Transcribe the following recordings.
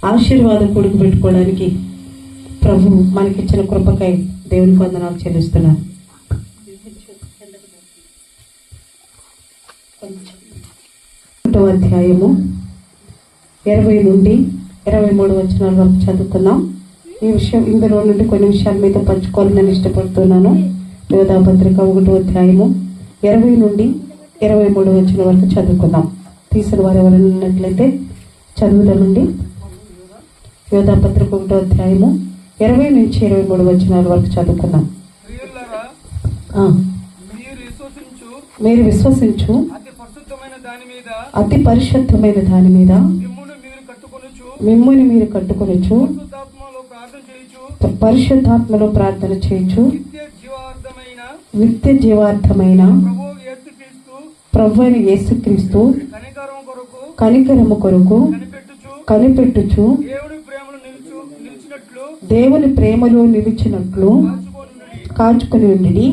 ఆశీర్వాదం కొడుకు పెట్టుకోవడానికి ప్రభు మనకిచ్చిన కృపకై దేవునికి వందనాలు చెల్లిస్తున్నాను. అధ్యాయము 20 నుండి 23 వచనాల వరకు చదువుకున్నాం. ఈ విషయం ఇందులో నుండి కొన్ని విషయాలు మీతో పంచుకోవాలని నేను ఇష్టపడుతున్నాను. యోధాపత్రిక 1వ అధ్యాయము 20 నుండి 23 వచనం వరకు చదువుకుందాం. తీసిన వారు ఎవరైనా ఉన్నట్లయితే చదువుదామండి. యోధాపత్రిక 1వ అధ్యాయము 20 నుంచి 23 వచనాల వరకు చదువుకుందాం. మీరు విశ్వసించు అతి పరిశుద్ధమైన దాని మీద మిమ్ముని మీరు కట్టుకొనొచ్చు, పరిశుద్ధాత్మలో ప్రార్థన చేయొచ్చు, నిత్య జీవార్థమైన ప్రభువైన యేసుక్రీస్తు కనికరము కొరకు కనిపెట్టుచు దేవుని ప్రేమలో నిలిచినట్లు కాచుకుని ఉండి,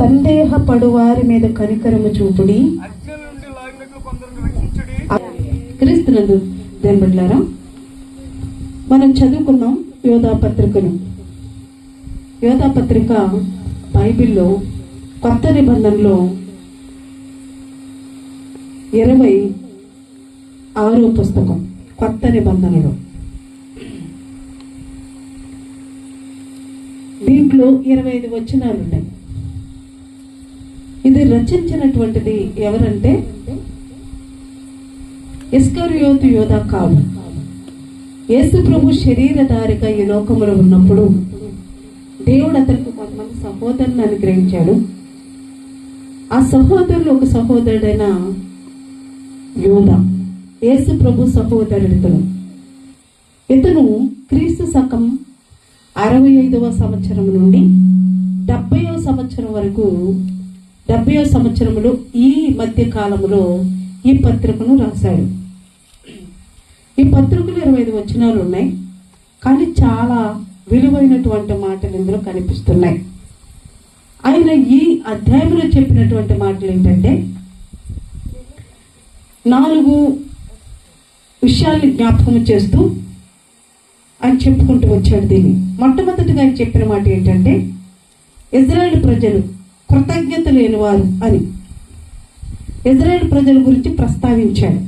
సందేహపడు వారి మీద కనికరము చూపుడి. క్రీస్తునందు దేవులారా, మనం చదువుకున్నాం యోధాపత్రికను. యోధాపత్రిక బైబిల్లో కొత్త నిబంధనలో 26వ పుస్తకం. కొత్త నిబంధనలో దీంట్లో 25 వచనాలు ఉన్నాయి. ఇది రచించినటువంటిది ఎవరంటే ఇస్కరియోతు యోధా కాదు. యేసు ప్రభు శరీరధారిగా ఈ లోకములో ఉన్నప్పుడు దేవుడు అతనికి కొంతమంది సహోదరుని అనుగ్రహించాడు. ఆ సహోదరులు ఒక సహోదరుడైన యోధా, యేసు ప్రభు సహోదరుడితను. ఇతను క్రీస్తు శకం 65వ సంవత్సరం నుండి 70వ సంవత్సరం వరకు, 70వ సంవత్సరంలో ఈ మధ్య కాలంలో ఈ పత్రికను రాశాడు. ఈ పత్రికలు 25 వచనాలు ఉన్నాయి, కానీ చాలా విలువైనటువంటి మాటలు ఇందులో కనిపిస్తున్నాయి. ఆయన ఈ అధ్యాయంలో చెప్పినటువంటి మాటలు ఏంటంటే 4 విషయాల్ని జ్ఞాపకం చేస్తూ ఆయన చెప్పుకుంటూ వచ్చాడు. దీన్ని మొట్టమొదటిగా ఆయన చెప్పిన మాట ఏంటంటే ఇజ్రాయేల్ ప్రజలు కృతజ్ఞత లేనివారు అని. ఇజ్రాయేల్ ప్రజల గురించి ప్రస్తావించాడు.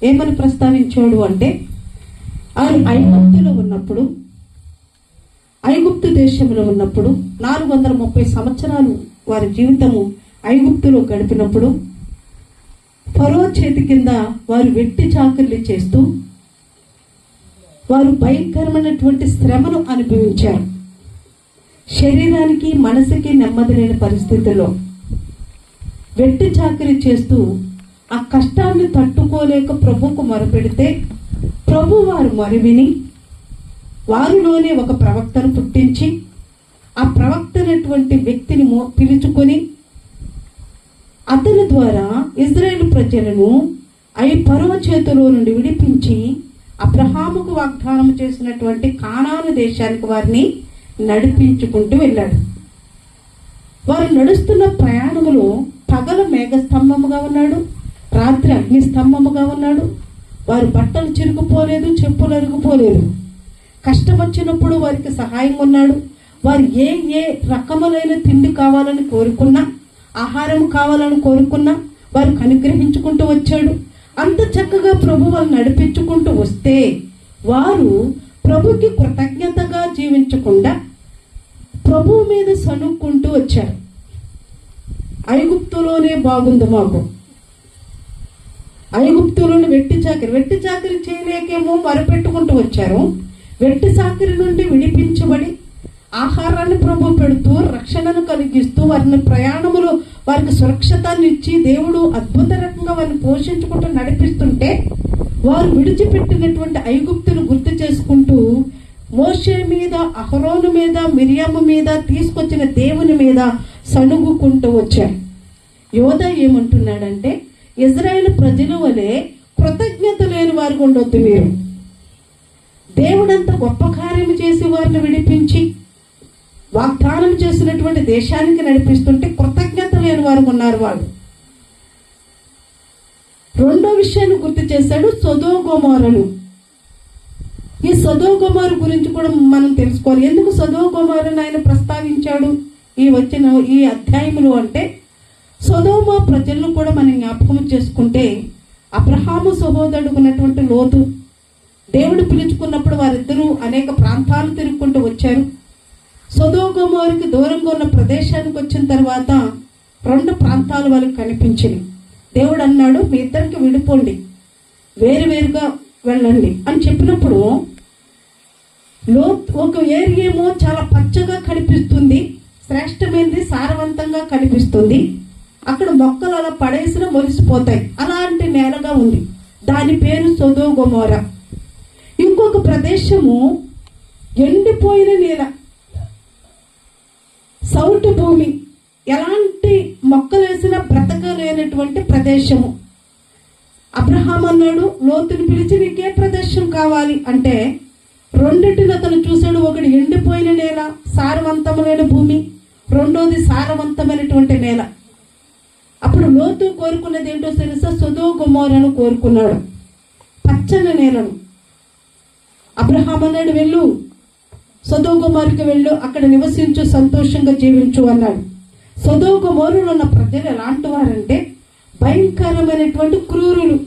ఏమని ప్రస్తావించాడు అంటే, ఆయన ఐగుప్తులో ఉన్నప్పుడు, ఐగుప్తు దేశంలో ఉన్నప్పుడు 430 సంవత్సరాలు వారి జీవితము ఐగుప్తులో గడిపినప్పుడు ఫరో చేతి కింద వారు వెట్టి చాకర్లు చేస్తూ వారు భయంకరమైనటువంటి శ్రమను అనుభవించారు. శరీరానికి మనసుకి నెమ్మది లేని పరిస్థితుల్లో వెట్టి చాకరీ చేస్తూ ఆ కష్టాన్ని తట్టుకోలేక ప్రభువుకు మొరపెడితే ప్రభు వారు మొరవిని వారిలోనే ఒక ప్రవక్తను పుట్టించి ఆ ప్రవక్త అనేటువంటి వ్యక్తిని పిలుచుకొని అతని ద్వారా ఇజ్రాయేల్ ప్రజలను ఫరో చేతిలో నుండి విడిపించి అబ్రహాముకు వాగ్దానం చేసినటువంటి కానాను దేశానికి వారిని నడిపించుకుంటూ వెళ్ళాడు. వారు నడుస్తున్న ప్రయాణములో పగల మేఘస్తంభముగా ఉన్నాడు, రాత్రి అగ్నిస్తంభముగా ఉన్నాడు. వారు బట్టలు చిరుగుపోలేదు, చెప్పులు అరుగుపోలేదు. కష్టం వచ్చినప్పుడు వారికి సహాయం ఉన్నాడు. వారు ఏ రకములైన తిండి కావాలని కోరుకున్నా, ఆహారం కావాలని కోరుకున్నా వారికి అనుగ్రహించుకుంటూ వచ్చాడు. అంత చక్కగా ప్రభు వాళ్ళు నడిపించుకుంటూ వస్తే వారు ప్రభుకి కృతజ్ఞతగా జీవించకుండా ప్రభువు మీద సనుక్కుంటూ వచ్చారు. ఐగుప్తులోనే బాగుంది మాకు, ఐగుప్తులోని వెట్టి చాకరీ చేయలేకేమో మరపెట్టుకుంటూ వచ్చారు. వెట్టి చాకరీ నుండి విడిపించబడి ఆహారాన్ని ప్రభు పెడుతూ రక్షణను కలిగిస్తూ వారిని ప్రయాణములో వారికి సురక్షితాన్ని ఇచ్చి దేవుడు అద్భుత రకంగా వారిని పోషించుకుంటూ నడిపిస్తుంటే వారు విడిచిపెట్టినటువంటి ఐగుప్తును గుర్తు చేసుకుంటూ మోషే మీద, అహరోను మీద, మిరియాము మీద, తీసుకొచ్చిన దేవుని మీద సణుగుకుంటూ వచ్చారు. యోధా ఏమంటున్నాడంటే ఇజ్రాయేల్ ప్రజల వలె కృతజ్ఞత లేని వారికి ఉండొద్దు. మీరు దేవుడంత గొప్ప కార్యం చేసి వారిని విడిపించి వాగ్దానం చేసినటువంటి దేశానికి నడిపిస్తుంటే కృతజ్ఞత లేని వారు ఉన్నారు. వాళ్ళు రెండో విషయాన్ని గుర్తు చేశాడు, సొదొమ గొమొర్రాను. ఈ సొదొమ గొమొర్రా గురించి కూడా మనం తెలుసుకోవాలి. ఎందుకు సొదొమ గొమొర్రాను ఆయన ప్రస్తావించాడు ఈ అధ్యాయంలో అంటే, సొదొమ ప్రజలను కూడా మనం జ్ఞాపకం చేసుకుంటే, అబ్రహాము సహోదరుడు ఉన్నటువంటి లోతు దేవుడు పిలుచుకున్నప్పుడు వారిద్దరూ అనేక ప్రాంతాలు తిరుగుకుంటూ వచ్చారు. సొదొమ గొమొర్రాకి దూరంగా ఉన్న ప్రదేశానికి వచ్చిన తర్వాత 2 ప్రాంతాలు వాళ్ళకి కనిపించినాయి. దేవుడు అన్నాడు, మీ ఇద్దరికి విడిపోండి, వేరువేరుగా వెళ్ళండి అని చెప్పినప్పుడు ఒక ఏరియా ఏమో చాలా పచ్చగా కనిపిస్తుంది, శ్రేష్టమైనది, సారవంతంగా కనిపిస్తుంది. అక్కడ మొక్కలు అలా పడేసినా మొలిసిపోతాయి, అలాంటి నేలగా ఉంది. దాని పేరు సొదొమ గొమొర్రా. ఇంకొక ప్రదేశము ఎండిపోయిన నేల, సౌటు భూమి, ఎలాంటి మొక్కలు వేసినా బ్రతకలేనటువంటి ప్రదేశము. అబ్రహాం అన్నాడు, లోతుని పిలిచి నీకే ప్రదేశం కావాలి అంటే, రెండింటిని అతను చూశాడు. ఒకటి ఎండిపోయిన నేల, సారవంతమైన భూమి, రెండోది సారవంతమైనటువంటి నేల. అప్పుడు లోతు కోరుకున్నది ఏంటో తెలుసా? సొదొమ గొమొర్రాను కోరుకున్నాడు, పచ్చని నేలను. అబ్రహాం అన్నాడు, వెళ్ళు, సొదొమ గొమొర్రాకి వెళ్ళు, అక్కడ నివసించు, సంతోషంగా జీవించు అన్నాడు. సొదొమ గొమొర్రాలో ఉన్న ప్రజలు ఎలాంటి వారంటే భయంకరమైనటువంటి క్రూరులు.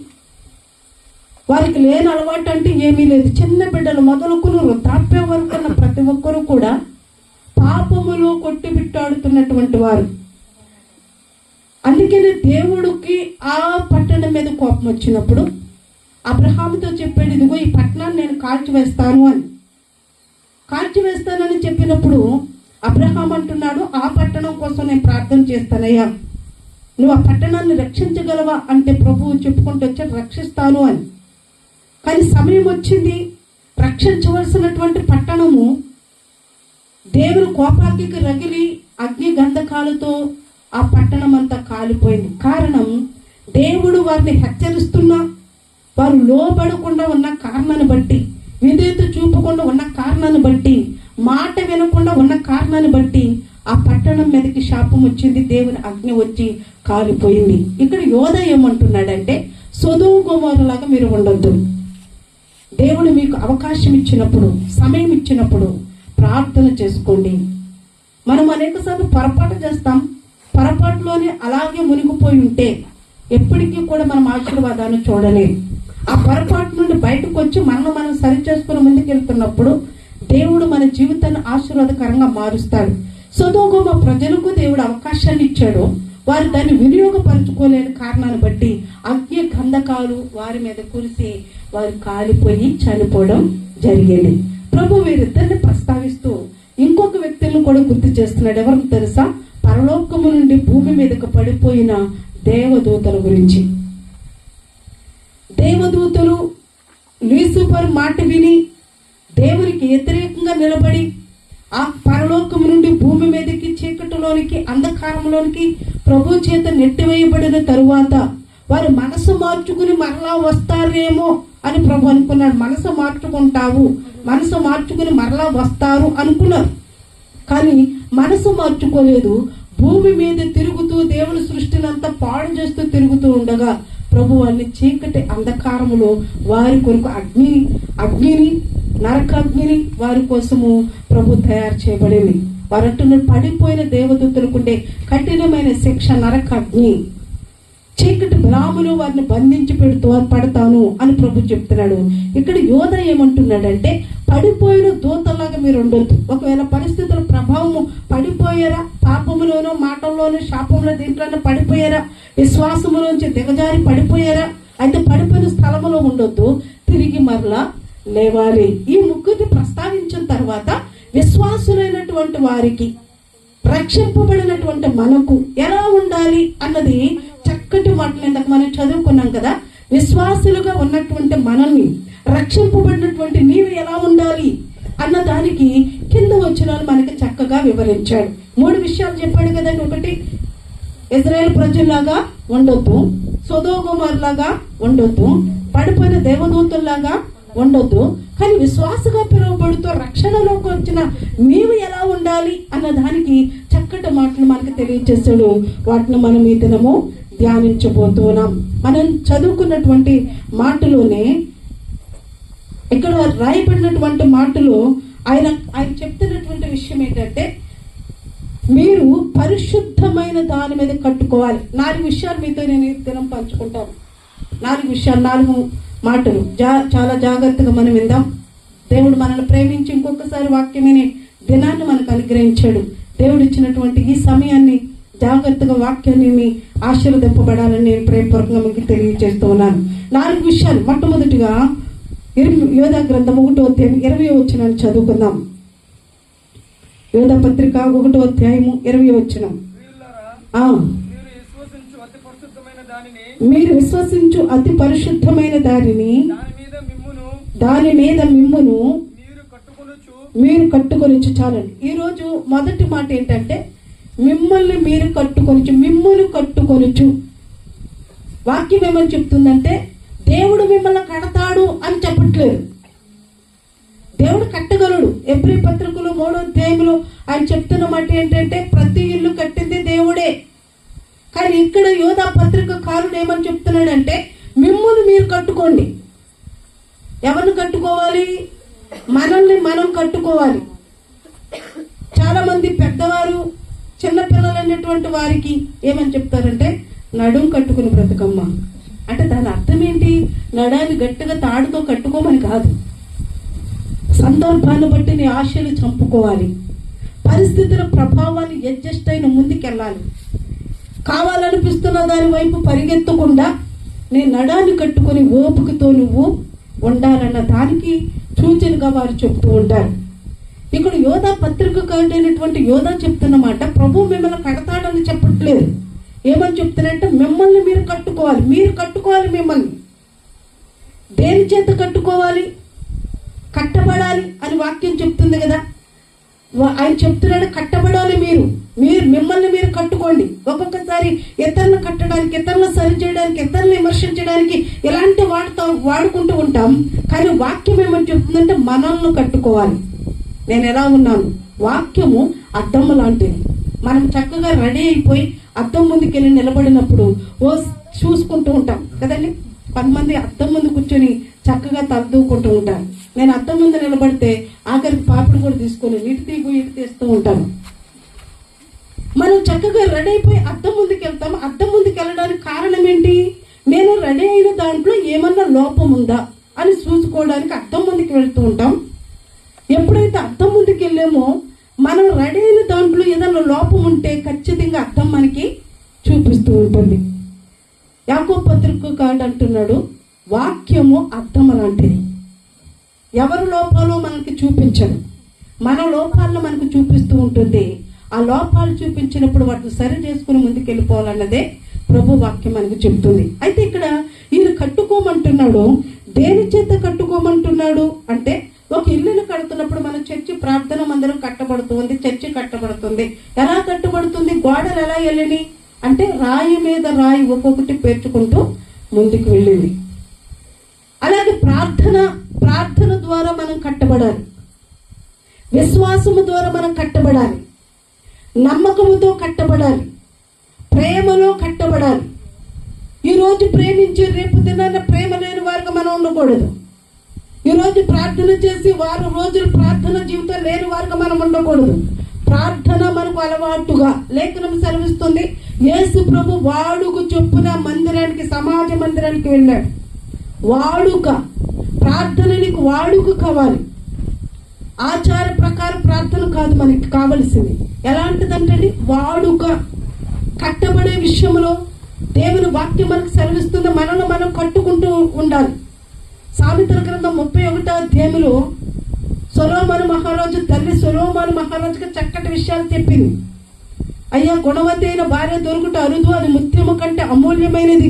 వారికి లేని అలవాటు అంటే ఏమీ లేదు. చిన్న బిడ్డలు మొదలుకుని వృద్ధాప్యం వరకు ఉన్న ప్రతి ఒక్కరూ కూడా పాపములో కొట్టిబిట్టాడుతున్నటువంటి వారు. అందుకని దేవుడికి ఆ పట్టణం మీద కోపం వచ్చినప్పుడు అబ్రహాముతో చెప్పాడు, ఇదిగో ఈ పట్టణాన్ని నేను కాల్చివేస్తాను అని. కాల్చివేస్తానని చెప్పినప్పుడు అబ్రహాం అంటున్నాడు, ఆ పట్టణం కోసం నేను ప్రార్థన చేస్తానయ్యా, నువ్వు ఆ పట్టణాన్ని రక్షించగలవా అంటే ప్రభువు చెప్పుకుంటూ వచ్చాడు, రక్షిస్తాను అని. కానీ సమయం వచ్చింది, రక్షించవలసినటువంటి పట్టణము దేవుని కోపాగ్నికి రగిలి అగ్ని గంధకాలతో ఆ పట్టణం అంతా కాలిపోయింది. కారణం, దేవుడు వారిని హెచ్చరిస్తున్నా వారు లోబడకుండా ఉన్న కారణాన్ని బట్టి, విధేయత చూపకుండా ఉన్న కారణాన్ని బట్టి, మాట వినకుండా ఉన్న కారణాన్ని బట్టి ఆ పట్టణం మీదకి శాపం వచ్చింది, దేవుని అగ్ని వచ్చి కాలిపోయింది. ఇక్కడ యోధ ఏమంటున్నాడంటే, సొదొమ గొమొర్రా లాగా మీరు ఉండొద్దు. దేవుడు మీకు అవకాశం ఇచ్చినప్పుడు, సమయం ఇచ్చినప్పుడు ప్రార్థన చేసుకోండి. మనం అనేకసార్లు పొరపాటు చేస్తాం, పొరపాటులోనే అలాగే మునిగిపోయి ఉంటే ఎప్పటికీ కూడా మనం ఆశీర్వాదాన్ని చూడలేం. ఆ పొరపాటు నుండి బయటకు వచ్చి మనం సరి చేసుకుని ముందుకెళ్తున్నప్పుడు దేవుడు మన జీవితాన్ని ఆశీర్వాదకరంగా మారుస్తాడు. సొదొమ గొమొర్రా ప్రజలకు దేవుడు అవకాశాన్ని ఇచ్చాడు, వారు దాన్ని వినియోగపరచుకోలేని కారణాన్ని బట్టి అగ్ని గంధకాలు వారి మీద కురిసి వారు కాలిపోయి చనిపోవడం జరిగింది. ప్రభు వీరిద్దరిని ప్రస్తావిస్తూ ఇంకొక వ్యక్తులను కూడా గుర్తు చేస్తున్నాడు. ఎవరికి తెలుసా? పరలోకము నుండి భూమి మీదకు పడిపోయిన దేవదూతల గురించి. దేవదూతలు లూసిఫర్ మాట విని దేవునికి వ్యతిరేకంగా నిలబడి ఆ పరలోకము నుండి భూమి మీదకి, చీకటిలోనికి, అంధకారంలోనికి ప్రభు చేత నెట్టివేయబడిన తరువాత వారు మనసు మార్చుకుని మరలా వస్తారేమో అని ప్రభు అనుకున్నాడు. మనసు మార్చుకుంటావు, మనసు మార్చుకుని మరలా వస్తారు అనుకున్నారు. కానీ మనసు మార్చుకోలేదు. భూమి మీద తిరుగుతూ దేవుని సృష్టినంతా పాడు చేస్తూ తిరుగుతూ ఉండగా ప్రభు వారిని చీకటి అంధకారములో వారి కొరకు అగ్నిని నరకాగ్నిని వారి కోసము ప్రభు తయారు చేయబడింది. వారంటున్న పడిపోయిన దేవదూతలకుండే కఠినమైన శిక్ష నరకాగ్ని. చీకటి బలాములో వారిని బంధించి పడతాను అని ప్రభు చెప్తున్నాడు. ఇక్కడ యోధ ఏమంటున్నాడంటే, పడిపోయిన దూతలాగా మీరు ఉండొద్దు. ఒకవేళ పరిస్థితుల ప్రభావము పడిపోయారా, పాపములోనో, మాటల్లోనో, శాపంలో, దీంట్లోనో పడిపోయారా, విశ్వాసములోంచి దిగజారి పడిపోయారా, అయితే పడిపోయిన స్థలములో ఉండొద్దు, తిరిగి మరలా లేవాలి. ఈ ముగ్గురిని ప్రస్తావించిన తర్వాత విశ్వాసులైనటువంటి వారికి, రక్షింపబడినటువంటి మనకు ఎలా ఉండాలి అన్నది చక్కటి మాటలు ఇందాక మనం చదువుకున్నాం కదా. విశ్వాసులుగా ఉన్నటువంటి మనల్ని, రక్షింపబడినటువంటి నీవు ఎలా ఉండాలి అన్న దానికి కింద వచనాలు మనకి చక్కగా వివరించాడు. 3 విషయాలు చెప్పాడు కదండి. ఒకటి, ఇశ్రాయేలు ప్రజల్లాగా ఉండొద్దు, సొదొమ గొమొర్రా లాగా ఉండొద్దు, పడిపోయిన దేవదూతల్లాగా ఉండొద్దు, కానీ విశ్వాసగా పిలువబడుతూ రక్షణలోకి వచ్చిన నీవు ఎలా ఉండాలి అన్న దానికి చక్కటి మాటలు మనకు తెలియజేశాడు. వాటిని మనం ఈ దినము ధ్యానించబోతున్నాం. మనం చదువుకున్నటువంటి మాటలోనే ఇక్కడ రాయబడినటువంటి మాటలు ఆయన చెప్తున్నటువంటి విషయం ఏంటంటే, మీరు పరిశుద్ధమైన దాని మీద కట్టుకోవాలి. 4 విషయాలు మీతో నేను ఈ దినం పంచుకుంటాను. 4 విషయాలు, 4 మాటలు చాలా జాగ్రత్తగా మనం విందాం. దేవుడు మనల్ని ప్రేమించి ఇంకొకసారి వాక్యమనే దినాన్ని మనకు అనుగ్రహించాడు. దేవుడు ఇచ్చినటువంటి ఈ సమయాన్ని జాగ్రత్తగా వాక్యాన్ని ఆశీర్వదింపబడాలని నేను ప్రేమపూర్వకంగా మీకు తెలియజేస్తూ ఉన్నాను. 4 విషయాలు. మొట్టమొదటిగా యోధా గ్రంథం 1వ అధ్యాయం 20వ వచనాన్ని చదువుకుందాం. యోధా పత్రిక 1వ అధ్యాయము 20వ వచనం. మీరు విశ్వసించు అతి పరిశుద్ధమైన దాని మీద మిమ్మును మీరు కట్టుకొనిచ్చు. చాలండి. ఈరోజు మొదటి మాట ఏంటంటే, మిమ్మల్ని మీరు మిమ్మును కట్టుకొనుచు. వాక్యం ఏమని చెప్తుందంటే, దేవుడు మిమ్మల్ని కడతాడు అని చెప్పట్లేదు. దేవుడు కట్టగలడు. ఎబ్రీ పత్రికలో 3వ అధ్యాయంలో ఆయన చెప్తున్న మాట ఏంటంటే, ప్రతి ఇల్లు కట్టింది దేవుడే. కానీ ఇక్కడ యోధా పత్రికకారుడు ఏమని చెప్తున్నాడంటే, మిమ్మల్ని మీరు కట్టుకోండి. ఎవరిని కట్టుకోవాలి? మనల్ని మనం కట్టుకోవాలి. చాలా మంది పెద్దవారు చిన్నపిల్లలు అనేటువంటి వారికి ఏమని చెప్తారంటే, నడుం కట్టుకుని బ్రతకమ్మ అంటే దాని అర్థం ఏంటి? నడాన్ని గట్టిగా తాడుతో కట్టుకోమని కాదు. సందర్భాన్ని బట్టి నీ ఆశలు చంపుకోవాలి. పరిస్థితుల ప్రభావాన్ని అడ్జస్ట్ అయిన ముందుకెళ్ళాలి. కావాలనిపిస్తున్న దాని వైపు పరిగెత్తకుండా నీ నడాన్ని కట్టుకుని ఓపికతో నువ్వు ఉండాలన్న దానికి సూచనగా వారు చెప్తూ ఉంటారు. ఇక్కడ యోధా పత్రికకారుడైనటువంటి యోధా చెప్తున్న మాట, ప్రభు మిమ్మల్ని కడతాడని చెప్పట్లేదు. ఏమని చెప్తున్నారంటే, మిమ్మల్ని మీరు కట్టుకోవాలి. మీరు కట్టుకోవాలి. మిమ్మల్ని దేని చేత కట్టుకోవాలి? కట్టబడాలి అని వాక్యం చెప్తుంది కదా. ఆయన చెప్తున్నాడు, కట్టబడాలి. మిమ్మల్ని మీరు కట్టుకోండి. ఒక్కొక్కసారి ఇతరులను కట్టడానికి, ఇతరులను సరి చేయడానికి, ఇతరులను విమర్శించడానికి ఇలాంటి వాడుకుంటూ ఉంటాం. కానీ వాక్యం ఏమని చెప్తుందంటే, మనల్ని కట్టుకోవాలి. నేను ఎలా ఉన్నాను? వాక్యము అద్దము లాంటిది. మనం చక్కగా రెడీ అయిపోయి అద్దం ముందుకు వెళ్ళి నిలబడినప్పుడు చూసుకుంటూ ఉంటాం కదండి. 10 మంది అద్దం ముందు కూర్చొని చక్కగా తలదూకుంటూ ఉంటారు. నేను అద్దం ముందు నిలబడితే ఆఖరికి పాపిడి కూడా తీసుకొని ఇటు తీస్తూ ఉంటాను. మనం చక్కగా రెడీ అయిపోయి అద్దం ముందుకు వెళ్తాం. అద్దం ముందుకు వెళ్ళడానికి కారణం ఏంటి? నేను రెడీ అయిన దాంట్లో ఏమన్నా లోపం ఉందా అని చూసుకోవడానికి అద్దం ముందుకు వెళ్తూ ఉంటాం. ఎప్పుడైతే అద్దం ముందుకు వెళ్ళామో, మనం రెడీ అయిన దాంట్లో ఏదైనా లోపం ఉంటే ఖచ్చితంగా అద్దం మనకి చూపిస్తూ ఉంటుంది. యాకోబు పత్రికకారుడు అంటున్నాడు, వాక్యము అద్దం లాంటిది. ఎవరి లోపాలో మనకి చూపించదు, మన లోపాలను మనకు చూపిస్తూ ఉంటుంది. ఆ లోపాలు చూపించినప్పుడు వాటిని సరి చేసుకుని ముందుకు వెళ్ళిపోవాలన్నదే ప్రభు వాక్యం మనకు చెప్తుంది. అయితే ఇక్కడ ఈయన కట్టుకోమంటున్నాడు. దేని చేత కట్టుకోమంటున్నాడు అంటే, ఒక ఇల్లును కడుతున్నప్పుడు మన చర్చి ప్రార్థన మందిరం కట్టబడుతుంది, చర్చి కట్టబడుతుంది. ఎలా కట్టబడుతుంది? గోడలు ఎలా వెళ్ళని అంటే, రాయి మీద రాయి ఒక్కొక్కటి పేర్చుకుంటూ ముందుకు వెళ్ళింది. అలాగే ప్రార్థన ద్వారా మనం కట్టబడాలి. విశ్వాసము ద్వారా మనం కట్టబడాలి. నమ్మకముతో కట్టబడాలి. ప్రేమలో కట్టబడాలి. ఈరోజు ప్రేమించి రేపు దినాన ప్రేమ లేని వారికి మనం ఉండకూడదు. ఈరోజు ప్రార్థన చేసి వారం రోజులు ప్రార్థన జీవితం లేని వారికి మనం ఉండకూడదు. ప్రార్థన మనకు అలవాటుగా లేఖనం సెలవిస్తుంది. యేసు ప్రభు వాడుక చొప్పున మందిరానికి, సమాజ మందిరానికి వెళ్ళాడు. వాడుక ప్రార్థన, నీకు వాడుక కావాలి. ఆచార ప్రకారం ప్రార్థన కాదు మనకి కావలసింది. ఎలాంటిదంటే వాడుక. కట్టబడే విషయంలో దేవుని వాక్యం మనకు సెలవిస్తుంది. మనల్ని మనం కట్టుకుంటూ ఉండాలి. సామెతల గ్రంథం 31వ అధ్యాయంలో సొలొమోను మహారాజు తల్లి సొలొమోను మహారాజుకి చక్కటి విషయాలు చెప్పింది. అయ్యా, గుణవతి అయిన భార్య దొరుకుట అరుదు, అది ముత్యము కంటే అమూల్యమైనది.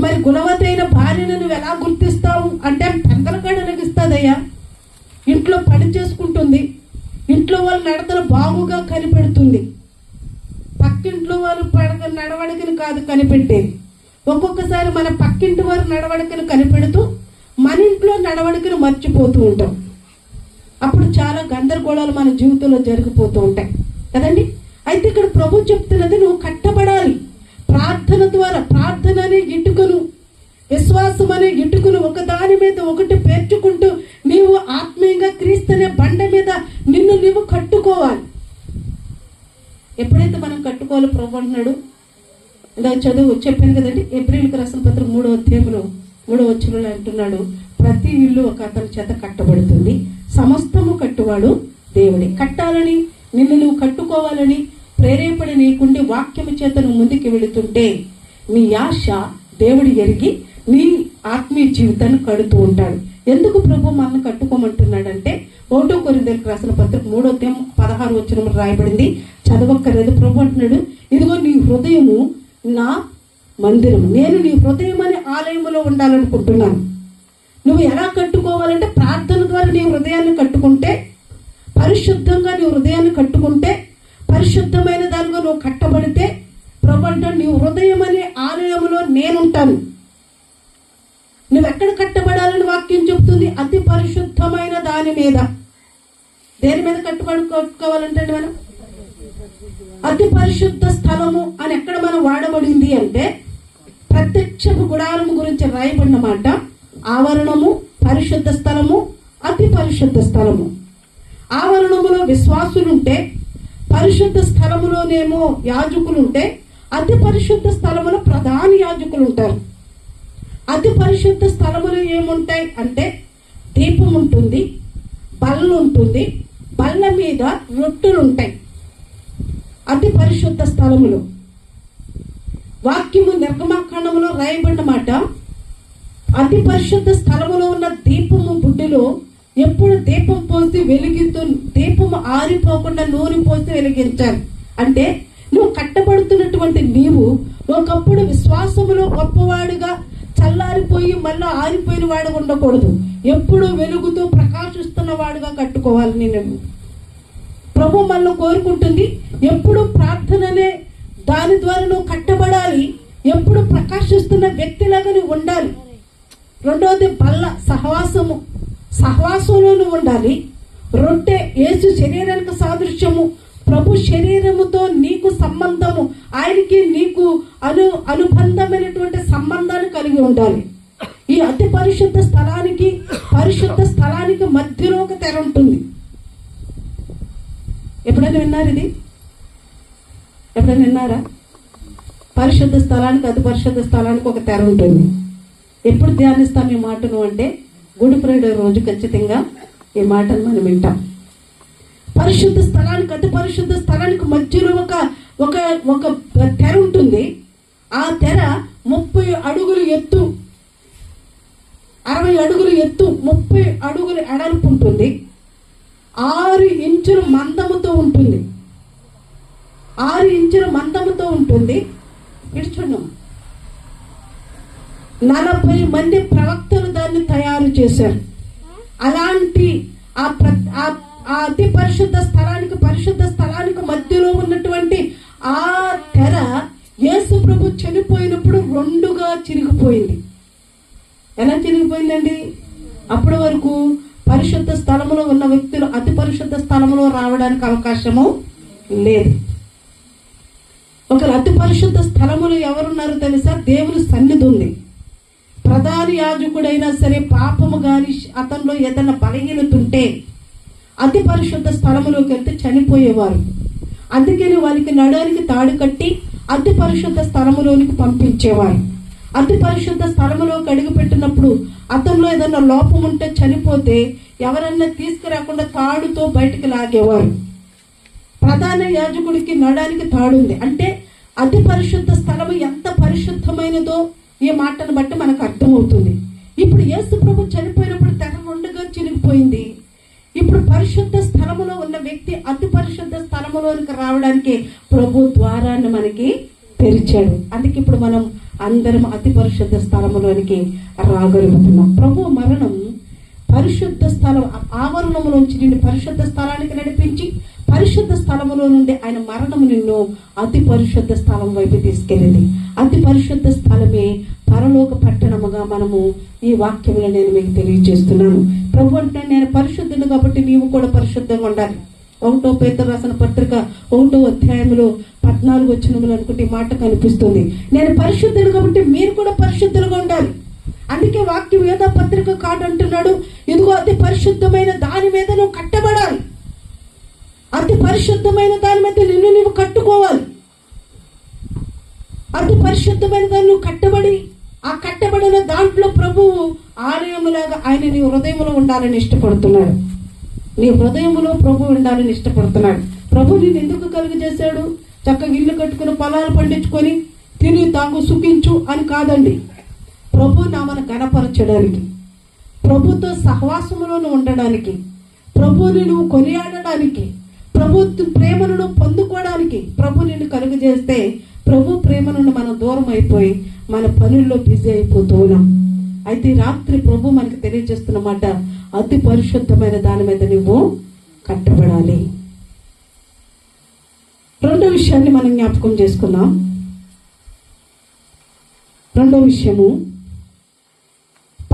మరి గుణవతి అయిన భార్యను నువ్వు ఎలా గుర్తిస్తావు అంటే, పెందలకాడ లెగిస్తుందయ్యా, ఇంట్లో పని చేసుకుంటుంది, ఇంట్లో వాళ్ళు నడతన బాగుగా కనిపెడుతుంది. పక్కింట్లో వాళ్ళు నడవడికను కాదు కనిపెట్టేది. ఒక్కొక్కసారి మన పక్కింటి వారు నడవడికను కనిపెడుతూ మన ఇంట్లో నడవడికను మర్చిపోతూ ఉంటాం. అప్పుడు చాలా గందరగోళాలు మన జీవితంలో జరిగిపోతూ ఉంటాయి కదండి. అయితే ఇక్కడ ప్రభు చెప్తున్నది, నువ్వు కట్టబడాలి. ప్రార్థన ప్రార్థన ద్వారా, ప్రార్థన అనే ఇటుకను, విశ్వాసం అనే ఇటుకను ఒకదాని మీద ఒకటి పేర్చుకుంటూ నీవు ఆత్మీయంగా క్రీస్తనే బండ మీద నిన్ను నీవు కట్టుకోవాలి. ఎప్పుడైతే మనం కట్టుకోవాలి ప్రభు అంటున్నాడు, ఇలా చదువు చెప్పాను కదండి, ఏప్రిల్కి రాసిన పత్రిక 3వ అధ్యాయంలో 3వ వచనంలో అంటున్నాడు, ప్రతి ఇల్లు ఒక అతని చేత కట్టబడుతుంది, సమస్తము కట్టువాడు దేవుడే. కట్టాలని, నిన్ను నువ్వు కట్టుకోవాలని ప్రేరేపణ నీకుండి వాక్యము చేత నువ్వు ముందుకు వెళుతుంటే నీ ఆశ దేవుడు ఎరిగి నీ ఆత్మీయ జీవితాన్ని కడుతూ ఉంటాడు. ఎందుకు ప్రభు మనల్ని కట్టుకోమంటున్నాడంటే 1 కొరింథీయులకు రాసిన పత్రిక 3వ అధ్యాయం 16వ వచనంలో రాయబడింది, చదవక్కర్లేదు. ప్రభు అంటున్నాడు, ఇదిగో నీ హృదయము నా మందిరము, నేను నీ హృదయం అనే ఆలయములో ఉండాలనుకుంటున్నాను. నువ్వు ఎలా కట్టుకోవాలంటే ప్రార్థన ద్వారా నీ హృదయాన్ని కట్టుకుంటే, పరిశుద్ధంగా నీ హృదయాన్ని కట్టుకుంటే, పరిశుద్ధమైన దానిగా నువ్వు కట్టబడితే ప్రభు అంటాడు, నీ హృదయం అనే ఆలయంలో నేనుంటాను. నువ్వు ఎక్కడ కట్టబడాలని వాక్యం చెప్తుంది? అతి పరిశుద్ధమైన దాని మీద. దేని మీద కట్టుకోవాలంటే మనం అతి పరిశుద్ధ స్థలము అని ఎక్కడ మనం వాడబడింది అంటే ప్రత్యక్షపు గుడారము గురించి రాయబడిన మాట. ఆవరణము, పరిశుద్ధ స్థలము, అతి పరిశుద్ధ స్థలము. ఆవరణములో విశ్వాసులుంటే, పరిశుద్ధ స్థలములోనేమో యాజకులుంటే, అతి పరిశుద్ధ స్థలములో ప్రధాన యాజకులు ఉంటారు. అతి పరిశుద్ధ స్థలములు ఏముంటాయి అంటే దీపం ఉంటుంది, బల్ల ఉంటుంది, బల్ల మీద రొట్టెలు ఉంటాయి. అతి పరిశుద్ధ స్థలములు వాక్యము నిర్గమాకాండములో రాయబడిన మాట, అతి పరిశుద్ధ స్థలములో ఉన్న దీపము బుడ్డిలో ఎప్పుడు దీపం పోసి వెలిగిస్తూ, దీపము ఆరిపోకుండా నూనె పోసి వెలిగించాలి. అంటే నువ్వు కట్టబడుతున్నటువంటి నీవు ఒకప్పుడు విశ్వాసములో గొప్పవాడుగా చల్లారిపోయి మళ్ళీ ఆరిపోయిన వాడు ఉండకూడదు. ఎప్పుడు వెలుగుతూ ప్రకాశిస్తున్న వాడుగా కట్టుకోవాలి. నేను ప్రభు మనల్ని కోరుకుంటుంది, ఎప్పుడు ప్రార్థననే దాని ద్వారా నువ్వు కట్టబడాలి, ఎప్పుడు ప్రకాశిస్తున్న వ్యక్తిలాగా నువ్వు ఉండాలి. రెండవది బల్ల, సహవాసము, సహవాసంలో నువ్వు ఉండాలి. రొట్టె యేసు శరీరానికి సాదృశ్యము, ప్రభు శరీరముతో నీకు సంబంధము, ఆయనకి నీకు అనుబంధమైనటువంటి సంబంధాన్ని కలిగి ఉండాలి. ఈ అతి పరిశుద్ధ స్థలానికి, పరిశుద్ధ స్థలానికి మధ్యలో ఒక తెర ఉంటుంది. ఎప్పుడైనా విన్నారు ఇది? ఎప్పుడైనా విన్నారా? పరిశుద్ధ స్థలానికి, అతి పరిశుద్ధ స్థలానికి ఒక తెర ఉంటుంది. ఎప్పుడు ధ్యానిస్తాం ఈ మాటను అంటే గుడ్ ఫ్రైడే రోజు ఖచ్చితంగా ఈ మాటను మనం వింటాం. పరిశుద్ధ స్థలానికి, అతి పరిశుద్ధ స్థలానికి మధ్యలో ఒక తెర ఉంటుంది. ఆ తెర 30 అడుగులు ఎత్తు, 60 అడుగులు ఎత్తు, 30 అడుగులు ఎడల్పు ఉంటుంది. 6 ఇంచుల మందముతో ఉంటుంది. 6 ఇంచుల మందముతో ఉంటుంది. ఇటు చూడండి, 40 మంది ప్రవక్తలు దాన్ని తయారు చేశారు. అలాంటి ఆ అతి పరిశుద్ధ స్థలానికి, పరిశుద్ధ స్థలానికి మధ్యలో ఉన్నటువంటి ఆ తెర యేసు ప్రభు చనిపోయినప్పుడు 2గా చిరిగిపోయింది. ఎలా చిరిగిపోయిందండి? అప్పటి వరకు పరిశుద్ధ స్థలములో ఉన్న వ్యక్తులు అతి పరిశుద్ధ స్థలములో రావడానికి అవకాశము లేదు. ఒకరు అతి పరిశుద్ధ స్థలములో ఎవరున్నారో తెలుసా? దేవుని సన్నిధి ఉంది. ప్రధాన యాజకుడైనా సరే పాపము గాని అతనిలో ఏదైనా బలహీనత ఉంటే అతి పరిశుద్ధ స్థలములోకి వెళ్తే చనిపోయేవారు. అందుకని వారికి నడానికి తాడు కట్టి అతి పరిశుద్ధ స్థలములోనికి పంపించేవారు. అతి పరిశుద్ధ స్థలములోకి అడుగు పెట్టినప్పుడు అతనిలో ఏదైనా లోపం ఉంటే, చనిపోతే ఎవరన్నా తీసుకురాకుండా తాడుతో బయటికి లాగేవారు. ప్రధాన యాజకుడికి నడానికి తాడుంది అంటే అతి పరిశుద్ధ స్థలము ఎంత పరిశుద్ధమైనదో ఈ మాటను బట్టి మనకు అర్థమవుతుంది. ఇప్పుడు యేసు ప్రభు చనిపోయినప్పుడు తెర 2గా చిరిగిపోయింది. ఇప్పుడు పరిశుద్ధ స్థలములో ఉన్న వ్యక్తి అతి పరిశుద్ధ స్థలములోనికి రావడానికి ప్రభు ద్వారాన్ని మనకి తెరిచాడు. అందుకే ఇప్పుడు మనం అందరం అతి పరిశుద్ధ స్థలములోనికి రాగలుగుతున్నాం. ప్రభు మరణం పరిశుద్ధ స్థలం ఆవరణములోంచి నిన్ను పరిశుద్ధ స్థలానికి నడిపించి, పరిశుద్ధ స్థలములో నుండి ఆయన మరణము నిన్ను అతి పరిశుద్ధ స్థలం వైపు తీసుకెళ్ళింది. అతి పరిశుద్ధ స్థలమే పరలోక పట్టణముగా మనము ఈ వాక్యంలో నేను మీకు తెలియజేస్తున్నాను. ప్రభు అంటే నేను పరిశుద్ధుడు కాబట్టి నీవు కూడా పరిశుద్ధంగా ఉండాలి. 1 పేతురు రాసిన పత్రిక 1వ అధ్యాయంలో 14 వచనములు అనుకుంటే ఈ మాట కనిపిస్తుంది. నేను పరిశుద్ధుడు కాబట్టి మీరు కూడా పరిశుద్ధులుగా ఉండాలి. అందుకే వాక్యం యోధా పత్రిక కార్డు అంటున్నాడు, ఇదిగో అతి పరిశుద్ధమైన దాని మీద నువ్వు కట్టబడాలి. అతి పరిశుద్ధమైన దాని మీద నిన్ను నువ్వు కట్టుకోవాలి. అతి పరిశుద్ధమైన దాన్ని నువ్వు కట్టబడి, ఆ కట్టబడిన దాంట్లో ప్రభువు ఆలయములాగా ఆయన నీ హృదయంలో ఉండాలని ఇష్టపడుతున్నాడు. నీ హృదయంలో ప్రభు ఉండాలని ఇష్టపడుతున్నాడు. ప్రభు నేను ఎందుకు కలుగజేశాడు? చక్కగా ఇల్లు కట్టుకుని పొలాలు పండించుకొని తిని తాగు సుఖించు అని కాదండి. ప్రభు నామను గణపరచడానికి, ప్రభుతో సహవాసములను ఉండడానికి, ప్రభుని నువ్వు కొనియాడడానికి, ప్రభు ప్రేమను నువ్వు పొందుకోవడానికి ప్రభు నిన్ను కలుగజేస్తే ప్రభు ప్రేమ నుండి మనం దూరం అయిపోయి మన పనుల్లో బిజీ అయిపోతూ ఉన్నాం. అయితే రాత్రి ప్రభు మనకు తెలియజేస్తున్నమాట, అతి పరిశుద్ధమైన దాని మీద నువ్వు కట్టబడాలి. రెండో విషయాన్ని మనం జ్ఞాపకం చేసుకుందాం. రెండో విషయము,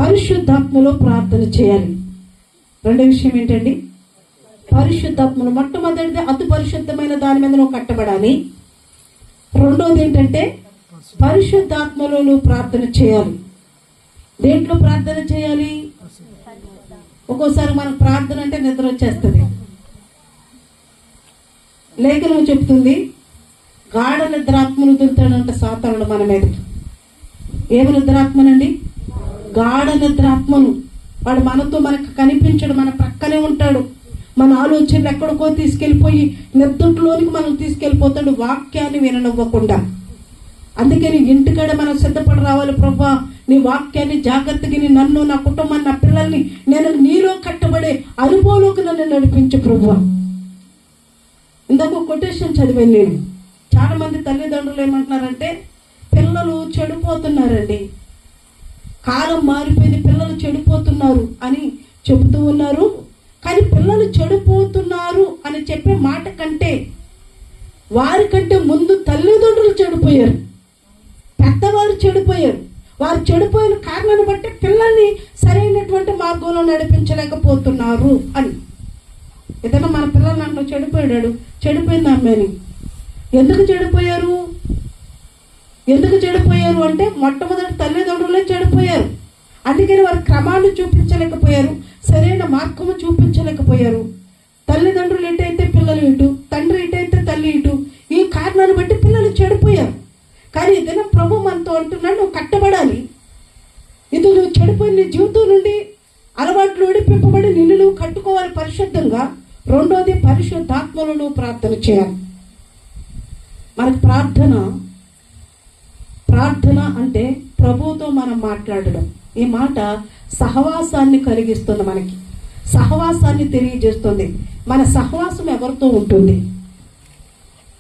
పరిశుద్ధాత్మలో ప్రార్థన చేయాలి. రెండో విషయం ఏంటండి? పరిశుద్ధాత్మలో. మొట్టమొదటిది అతి పరిశుద్ధమైన దాని మీద నువ్వు కట్టబడాలి. రెండోది ఏంటంటే పరిశుద్ధాత్మలో నువ్వు ప్రార్థన చేయాలి. దేంట్లో ప్రార్థన చేయాలి? ఒక్కోసారి మనకు ప్రార్థన అంటే నిద్ర వచ్చేస్తుంది. లేఖనం చెప్తుంది, గాఢ నిద్రాత్మను వదులుతాడంట సాతానుడు మన మీదకి. ఏమి నిద్రాత్మనండి? గాఢ నిద్రాత్మను. వాడు మనకు కనిపించడు, మన ప్రక్కనే ఉంటాడు. మన ఆలోచనలు ఎక్కడికో తీసుకెళ్ళిపోయి నిద్రలోనికి మనం తీసుకెళ్ళిపోతాడు, వాక్యాన్ని విననివ్వకుండా. అందుకని ఇంటికాడ మనం సిద్ధపడి రావాలి. ప్రభా, నీ వాక్యాన్ని జాగ్రత్తగా నన్ను, నా కుటుంబాన్ని, నా పిల్లల్ని నేను నీలో కట్టబడే అనుభవంలోకి నన్ను నడిపించు ప్రభువా. ఇందాక కొటేషన్ చదివాను నేను. చాలా మంది తల్లిదండ్రులు ఏమంటున్నారంటే, పిల్లలు చెడిపోతున్నారండి, కాలం మారిపోయింది, పిల్లలు చెడిపోతున్నారు అని చెబుతూ ఉన్నారు. కానీ పిల్లలు చెడిపోతున్నారు అని చెప్పే మాట కంటే వారికంటే ముందు తల్లిదండ్రులు చెడిపోయారు, పెద్దవారు చెడిపోయారు. వారు చెడిపోయిన కారణాన్ని బట్టి పిల్లల్ని సరైనటువంటి మార్గంలో నడిపించలేకపోతున్నారు అని. ఏదైనా మన పిల్లలు నాకు చెడిపోయింది అమ్మని. ఎందుకు చెడిపోయారు అంటే మొట్టమొదటి తల్లిదండ్రులే చెడిపోయారు. అందుకని వారు క్రమాన్ని చూపించలేకపోయారు, సరైన మార్గము చూపించలేకపోయారు. తల్లిదండ్రులు ఎటైతే పిల్లలు ఇటు, తండ్రి ఎటైతే తల్లి ఇటు. ఈ కారణాన్ని బట్టి పిల్లలు చెడిపోయారు. కానీ ఏదైనా ప్రభు మనతో అంటున్నాడు, నువ్వు కట్టబడాలి. ఇది నువ్వు చెడిపోయిన నీ జీవితం నుండి అలవాట్లు ఓడిపింపబడి నిన్ను నువ్వు కట్టుకోవాలి పరిశుద్ధంగా. రెండోది పరిశుద్ధాత్మలో నువ్వు ప్రార్థన చేయాలి. మనకు ప్రార్థన అంటే ప్రభువుతో మనం మాట్లాడడం. ఈ మాట సహవాసాన్ని కలిగిస్తుంది, మనకి సహవాసాన్ని తెలియజేస్తుంది. మన సహవాసం ఎవరితో ఉంటుంది?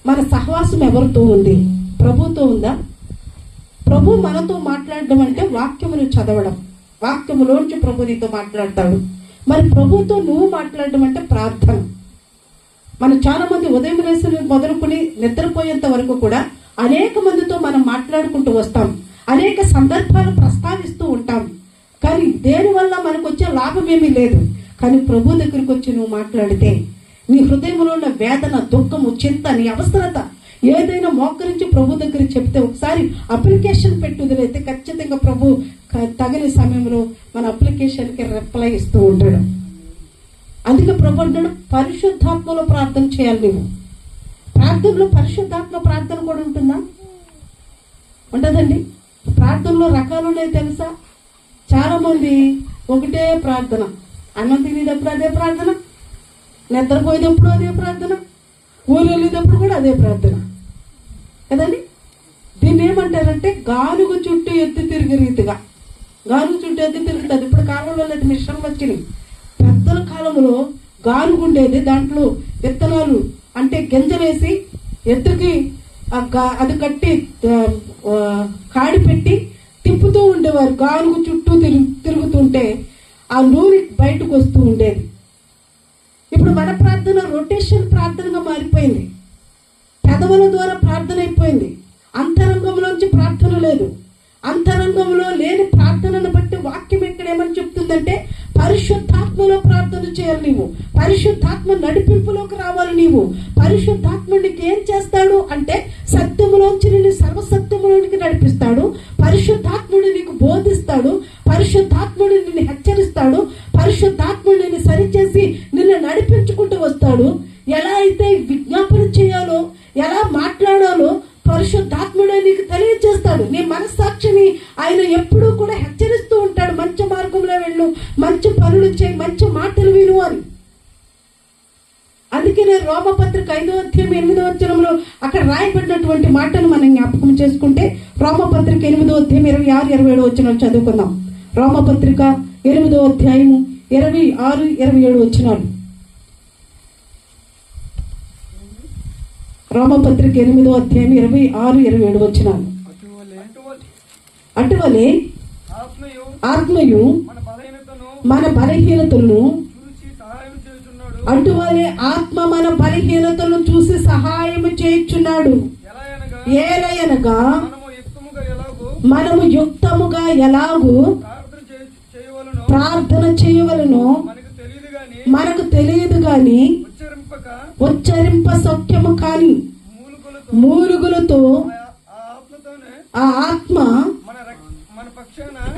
మన సహవాసం ఎవరితో ఉంది? ప్రభుతో ఉందా? ప్రభు మనతో మాట్లాడడం అంటే వాక్యమును చదవడం, వాక్యములోంచి ప్రభు నీతో మాట్లాడతాడు. మరి ప్రభుతో నువ్వు మాట్లాడడం అంటే ప్రార్థన. మనం చాలా మంది ఉదయం లేసి మొదలుకొని నిద్రపోయేంత వరకు కూడా అనేక మందితో మనం మాట్లాడుకుంటూ వస్తాం, అనేక సందర్భాలు ప్రస్తావిస్తూ ఉంటాం. కానీ దేనివల్ల మనకు వచ్చే లాభం ఏమీ లేదు. కానీ ప్రభు దగ్గరికి వచ్చి నువ్వు మాట్లాడితే నీ హృదయంలో ఉన్న వేదన, దుఃఖము, చింత, నీ అవసరత ఏదైనా మోకరించి ప్రభు దగ్గర చెప్తే, ఒకసారి అప్లికేషన్ పెట్టి వదిలేస్తే ఖచ్చితంగా ప్రభు తగిన సమయంలో మన అప్లికేషన్కి రిప్లై ఇస్తూ ఉంటాడు. అందుకే ప్రభు అంటాడు, పరిశుద్ధాత్మలో ప్రార్థన చేయాలి. నువ్వు ప్రార్థనలో పరిశుద్ధాత్మ ప్రార్థన కూడా ఉంటుందా? ఉండదండి. ప్రార్థనలో రకాలు ఉన్నాయి తెలుసా? చాలా మంది ఒకటే ప్రార్థన, అన్నం తినేటప్పుడు అదే ప్రార్థన, నిద్రపోయేటప్పుడు అదే ప్రార్థన, ఊరు వెళ్ళేటప్పుడు కూడా అదే ప్రార్థన కదండి. దీన్ని ఏమంటారంటే గానుగు చుట్టూ ఎత్తి తిరిగి రీతిగా. గానుగు చుట్టూ ఎత్తి తిరుగుతుంది. ఇప్పుడు కాలంలో లేదు, మిషన్లు వచ్చినాయి. పెద్దల కాలంలో గానుగు ఉండేది, దాంట్లో విత్తనాలు అంటే గింజలేసి ఎత్తుకి అది కట్టి కాడి పెట్టి తిప్పుతూ ఉండేవారు. గానుగు చుట్టూ తిరుగుతుంటే ఆ నూనె బయటకు వస్తూ ఉండేది. ఇప్పుడు మన ప్రార్థన రొటేషన్ ప్రార్థనగా మారిపోయింది. పెదవుల ద్వారా ప్రార్థన అయిపోయింది. అంతరంగంలోంచి ప్రార్థన లేదు. అంతరంగంలో లేని ప్రార్థనను బట్టి వాక్యం ఇక్కడ ఏమని చెప్తుందంటే, పరిశుద్ధాత్మలో ప్రార్థన చేయాలి. నీవు పరిశుద్ధాత్మ నడిపింపులోకి రావాలి. నీవు పరిశుద్ధాత్మ నీకు ఏం చేస్తాడు అంటే చేస్తాడు. పరిశుద్ధాత్ముడు నిన్ను సరిచేసి నిన్ను నడిపించుకుంటూ వస్తాడు. ఎలా అయితే విజ్ఞాపన చేయాలో, ఎలా మాట్లాడాలో పరిశుద్ధాత్ముడే నీకు తెలియజేస్తాడు. నీ మనస్సాక్షిని ఆయన ఎప్పుడూ కూడా హెచ్చరిస్తూ ఉంటాడు. మంచి మార్గంలో వెళ్ళు, మంచి పనులు చేయి, మంచి మాటలు విను అని. అందుకే నేను రోమపత్రిక 5:8 అక్కడ రాయబడినటువంటి మాటలు మనం జ్ఞాపకం చేసుకుంటే, రోమపత్రిక 8:26-27 చదువుకుందాం. రోమపత్రిక 8:26-27 రోమపత్రిక 8:26-27 అటువలే ఆత్మయు మన బలహీనతలను అటువలే ఆత్మ మన బలహీనతలను చూసి సహాయం చేయుచున్నాడు. ఏలయనగా మనము యుక్తముగా ఎలాగూ ప్రార్థన చేయవలనో మనకు తెలియదు గాని ఉచ్చరింప సఖ్యము కాని మూలుగులతో ఆ ఆత్మ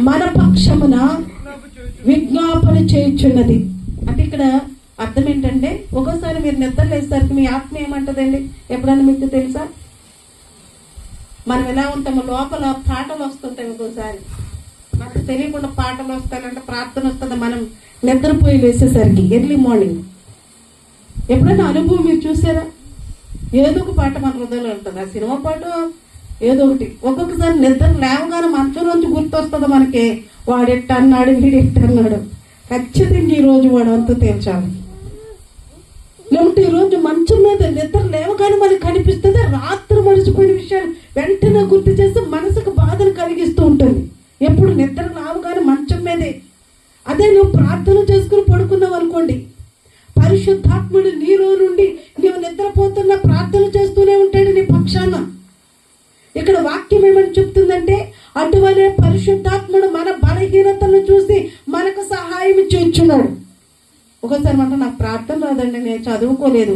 మన పక్షమున విజ్ఞాపన చేయుచున్నది. అంటే ఇక్కడ అర్థం ఏంటంటే, ఒక్కోసారి మీరు నిద్ర లేసరికి మీ ఆత్మ ఏమంటదండి? ఎప్పుడన్నా మీకు తెలుసా? మనం ఎలా ఉంటామో లోపల పాటలు వస్తుంటాయి. ఒక్కోసారి మనకు తెలియకుండా పాటలు వస్తాయంటే ప్రార్థన వస్తుంది మనం నిద్రపోయి లేసేసరికి ఎర్లీ మార్నింగ్. ఎప్పుడైనా అనుభవం మీరు చూసారా? ఏదో ఒక పాట మన హృదయంలో ఉంటుంది. ఆ సినిమా పాట ఏదో ఒకటి. ఒక్కొక్కసారి నిద్ర లేవగానే మంచం నుంచి గుర్తొస్తుంది మనకి, వాడెట్ట అన్నాడు, వీడెట్ట అన్నాడు. ఖచ్చితంగా ఈ రోజు వాడు అంతా తేల్చాలి. లేకుంటే ఈ రోజు మంచం మీద నిద్ర లేవగానే మనకి కనిపిస్తుంది. రాత్రి మరిచిపోయిన విషయాలు వెంటనే గుర్తు చేస్తే మనసుకు బాధను కలిగిస్తూ ఉంటుంది. ఎప్పుడు నిద్ర లేవగానే మంచం మీదే. అదే నువ్వు ప్రార్థన చేసుకుని పడుకున్నావు అనుకోండి, పరిశుద్ధాత్ముడు నీలో నుండి నీవు నిద్రపోతున్నా ప్రార్థన చేస్తూనే ఉంటాడు నీ పక్షాన. ఇక్కడ వాక్యం ఏమని చెప్తుందంటే, అటువలే పరిశుద్ధాత్ముడు మన బలహీనతలను చూసి మనకు సహాయం చేయుచున్నాడు. ఒకసారి అంటే నాకు ప్రార్థన రాదండి, నేను చదువుకోలేదు,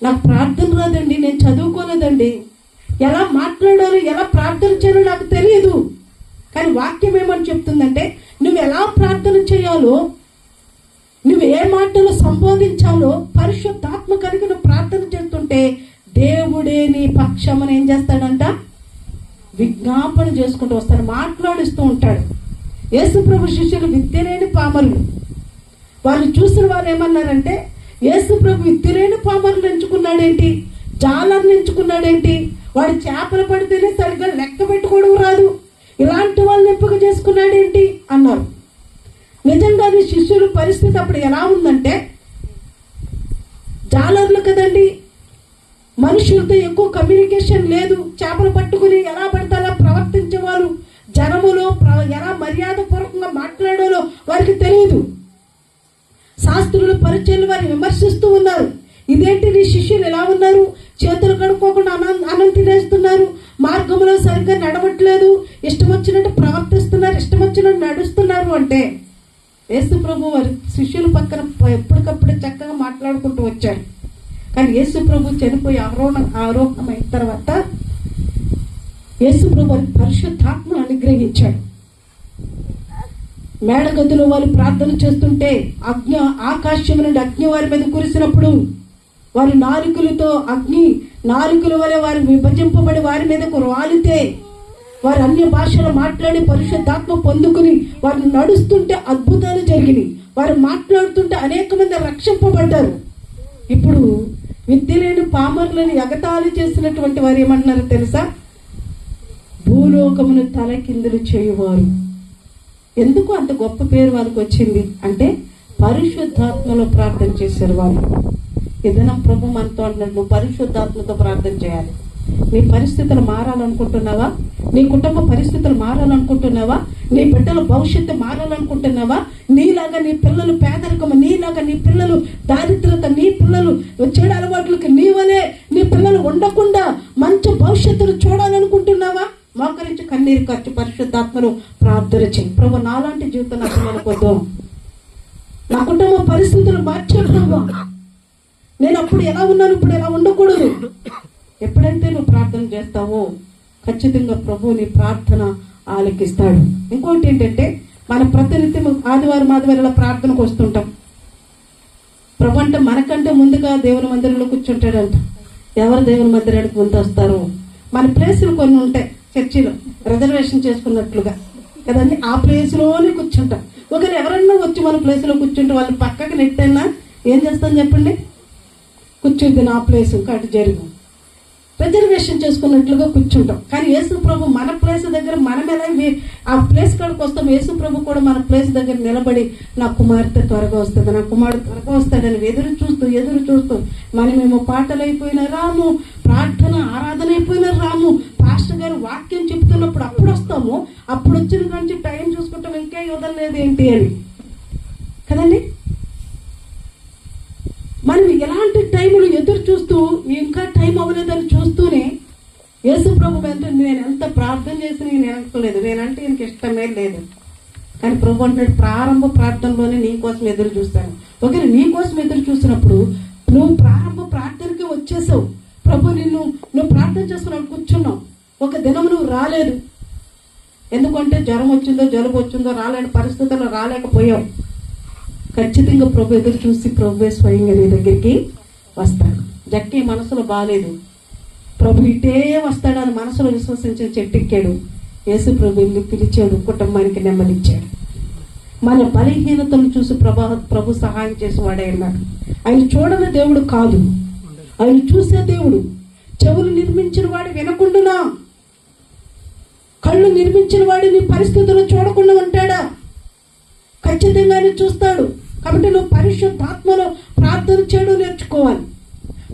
నాకు ప్రార్థన రాదండి, నేను చదువుకోలేదండి, ఎలా మాట్లాడాలో ఎలా ప్రార్థన చేయాలో నాకు తెలియదు. కానీ వాక్యం ఏమని చెప్తుందంటే, నువ్వు ఎలా ప్రార్థన చేయాలో, నువ్వు ఏ మాటలు సంబోధించాలో పరిశుద్ధాత్మ కలిగిన ప్రార్థన చేస్తుంటే దేవుడే నీ పక్షమును ఏం చేస్తాడంట? విజ్ఞాపన చేసుకుంటూ వస్తాడు, మాట్లాడిస్తూ ఉంటాడు. యేసుప్రభు శిష్యులు విద్యలేని పామరులు. వాళ్ళు చూసిన వారు ఏమన్నారంటే, యేసుప్రభు విద్యలేని పామరులు ఎంచుకున్నాడేంటి, జాలర్ని ఎంచుకున్నాడేంటి, వాడు చేపలు పడితేనే సరిగ్గా లెక్క పెట్టుకోవడం రాదు, ఇలాంటి వాళ్ళని ఎంపిక చేసుకున్నాడేంటి అన్నారు. నిజంగా అది శిష్యుల పరిస్థితి అప్పుడు ఎలా ఉందంటే, జాలర్లు కదండి, మనుషులతో ఎక్కువ కమ్యూనికేషన్ లేదు, చేపలు పట్టుకుని ఎలా పడితే అలా ప్రవర్తించేవాళ్ళు, జనములో ఎలా మర్యాద పూర్వకంగా మాట్లాడాలో వారికి తెలియదు. శాస్త్రులు పరిచయాలు వారిని విమర్శిస్తూ ఉన్నారు. ఇదేంటి నీ శిష్యులు ఎలా ఉన్నారు, చేతులు కడుక్కోకుండా అన్నం తినేస్తున్నారు, మార్గంలో సరిగ్గా నడవట్లేదు, ఇష్టం వచ్చినట్టు ప్రవర్తిస్తున్నారు, ఇష్టం వచ్చినట్టు నడుస్తున్నారు అంటే, యేసు ప్రభు వారి శిష్యుల పక్కన ఎప్పటికప్పుడు చక్కగా మాట్లాడుకుంటూ వచ్చాడు. కానీ యేసు ప్రభు చనిపోయి ఆరోహణమైన తర్వాత యేసు ప్రభు వారికి పరిశుద్ధాత్మను అనుగ్రహించాడు. మేడగదిలో వాళ్ళు ప్రార్థన చేస్తుంటే ఆకాశం నుండి అగ్ని వారి మీద కురిసినప్పుడు వారి నాలుకల వలె వారు విభజింపబడి వారి మీదకు రాలితే, వారు అన్య భాషలో మాట్లాడి పరిశుద్ధాత్మ పొందుకుని వారు నడుస్తుంటే అద్భుతాలు జరిగినాయి. వారు మాట్లాడుతుంటే అనేక మంది రక్షింపబడ్డారు. ఇప్పుడు విద్య లేని పామరులను ఎగతాళి చేసినటువంటి వారు ఏమంటున్నారో తెలుసా? భూలోకమును తలకిందులు చేయువారు. ఎందుకు అంత గొప్ప పేరు వారికి వచ్చింది అంటే, పరిశుద్ధాత్మలో ప్రార్థన చేశారు వారు. ఏదైనా ప్రభు మనతో అంటున్నాడు, నువ్వు పరిశుద్ధాత్మతో ప్రార్థన చేయాలి. నీ పరిస్థితులు మారాలనుకుంటున్నావా? నీ కుటుంబ పరిస్థితులు మారాలనుకుంటున్నావా? నీ బిడ్డల భవిష్యత్తు మారాలనుకుంటున్నావా? నీలాగా నీ పిల్లలు పేదరికము, నీలాగా నీ పిల్లలు దారిద్రత, నీ పిల్లలు చెడు అలవాట్లకి నీవలే నీ పిల్లలు ఉండకుండా మంచి భవిష్యత్తును చూడాలనుకుంటున్నావా? మోకరించి కన్నీరు ఖర్చు పరిశుద్ధాత్మను ప్రార్థన చేయి. ప్రభు నాలాంటి జీవితం నాకు అనుకోద్దు, నా కుటుంబ పరిస్థితులు మార్చేద్దామా, నేను అప్పుడు ఎలా ఉన్నాను ఇప్పుడు ఎలా ఉండకూడదు. ఎప్పుడైతే నువ్వు ప్రార్థన చేస్తావో ఖచ్చితంగా ప్రభు నీ ప్రార్థన ఆలకిస్తాడు. ఇంకోటి ఏంటంటే, మన ప్రతినిత్యం ఆదివారం ఇలా ప్రార్థనకు వస్తుంటాం. ప్రభు అంటే మనకంటే ముందుగా దేవుని మందిరంలో కూర్చుంటాడంట. ఎవరు దేవుని మందిరానికి ముందు వస్తారు? మన ప్లేసులు కొన్ని ఉంటాయి చర్చిలో, రిజర్వేషన్ చేసుకున్నట్లుగా కదండి. ఆ ప్లేస్లోనే కూర్చుంటాం. ఒకరు ఎవరన్నా వచ్చి మన ప్లేస్లో కూర్చుంటే వాళ్ళు పక్కకి నెట్టైనా ఏం చేస్తాం చెప్పండి? కూర్చుంది నా ప్లేస్, అటు జరుగు, రిజర్వేషన్ చేసుకున్నట్లుగా కూర్చుంటాం. కానీ యేసు ప్రభు మన ప్లేస్ దగ్గర మనం ఎలా ఆ ప్లేస్ కాడికి వస్తాం, యేసు ప్రభు కూడా మన ప్లేస్ దగ్గర నిలబడి నా కుమార్తె త్వరగా వస్తుంది, నా కుమారుడు త్వరగా వస్తాడని ఎదురు చూస్తూ మనమేమో పాటలు అయిపోయినా రాము, ప్రార్థన ఆరాధన అయిపోయినా రాము, పాస్టర్ గారు వాక్యం చెప్తున్నప్పుడు అప్పుడు వస్తాము, అప్పుడు వచ్చిన నుంచి టైం చూసుకుంటాం, ఇంకా వదలలేదు ఏంటి అని కదండి. మనం ఎలాంటి టైంలో ఎదురు చూస్తూ ఇంకా టైం అవ్వలేదని చూస్తూనే యేసు ప్రభు అంటే నేను ఎంత ప్రార్థన చేసి నేను అనుకోలేదు, నేనంటే ఈయనకి ఇష్టమే లేదు. కానీ ప్రభు అంటున్నాడు ప్రారంభ ప్రార్థనలోనే నీ కోసం ఎదురు చూస్తాను. ఒకవేళ నీ కోసం ఎదురు చూసినప్పుడు నువ్వు ప్రారంభ ప్రార్థనకి వచ్చేసావు. ప్రభు నువ్వు ప్రార్థన చేసుకున్నావు, కూర్చున్నావు, ఒక దినం నువ్వు రాలేదు, ఎందుకంటే జ్వరం వచ్చిందో జలుబు వచ్చిందో రాలేని పరిస్థితుల్లో రాలేకపోయావు. ఖచ్చితంగా ప్రభు ఎదురు చూసి ప్రభువే స్వయంగా నీ దగ్గరికి వస్తాడు. జక్కి మనసులో బాగాలేదు, ప్రభు ఇటే వస్తాడని మనసులో విశ్వసించిన చెట్టెక్కాడు. యేసు ప్రభు వెళ్ళి పిలిచాడు, కుటుంబానికి నెమ్మదిచ్చాడు. మన బలహీనతను చూసి ప్రభు సహాయం చేసేవాడే అన్నాడు. ఆయన చూడని దేవుడు కాదు, ఆయన చూసే దేవుడు. చెవులు నిర్మించిన వాడు వినకుండా, కళ్ళు నిర్మించిన వాడు నీ పరిస్థితులు చూడకుండా ఉంటాడా? ఖచ్చితంగా ఆయన చూస్తాడు. కాబట్టి నువ్వు పరిశుద్ధాత్మలో ప్రార్థన చేయడం నేర్చుకోవాలి,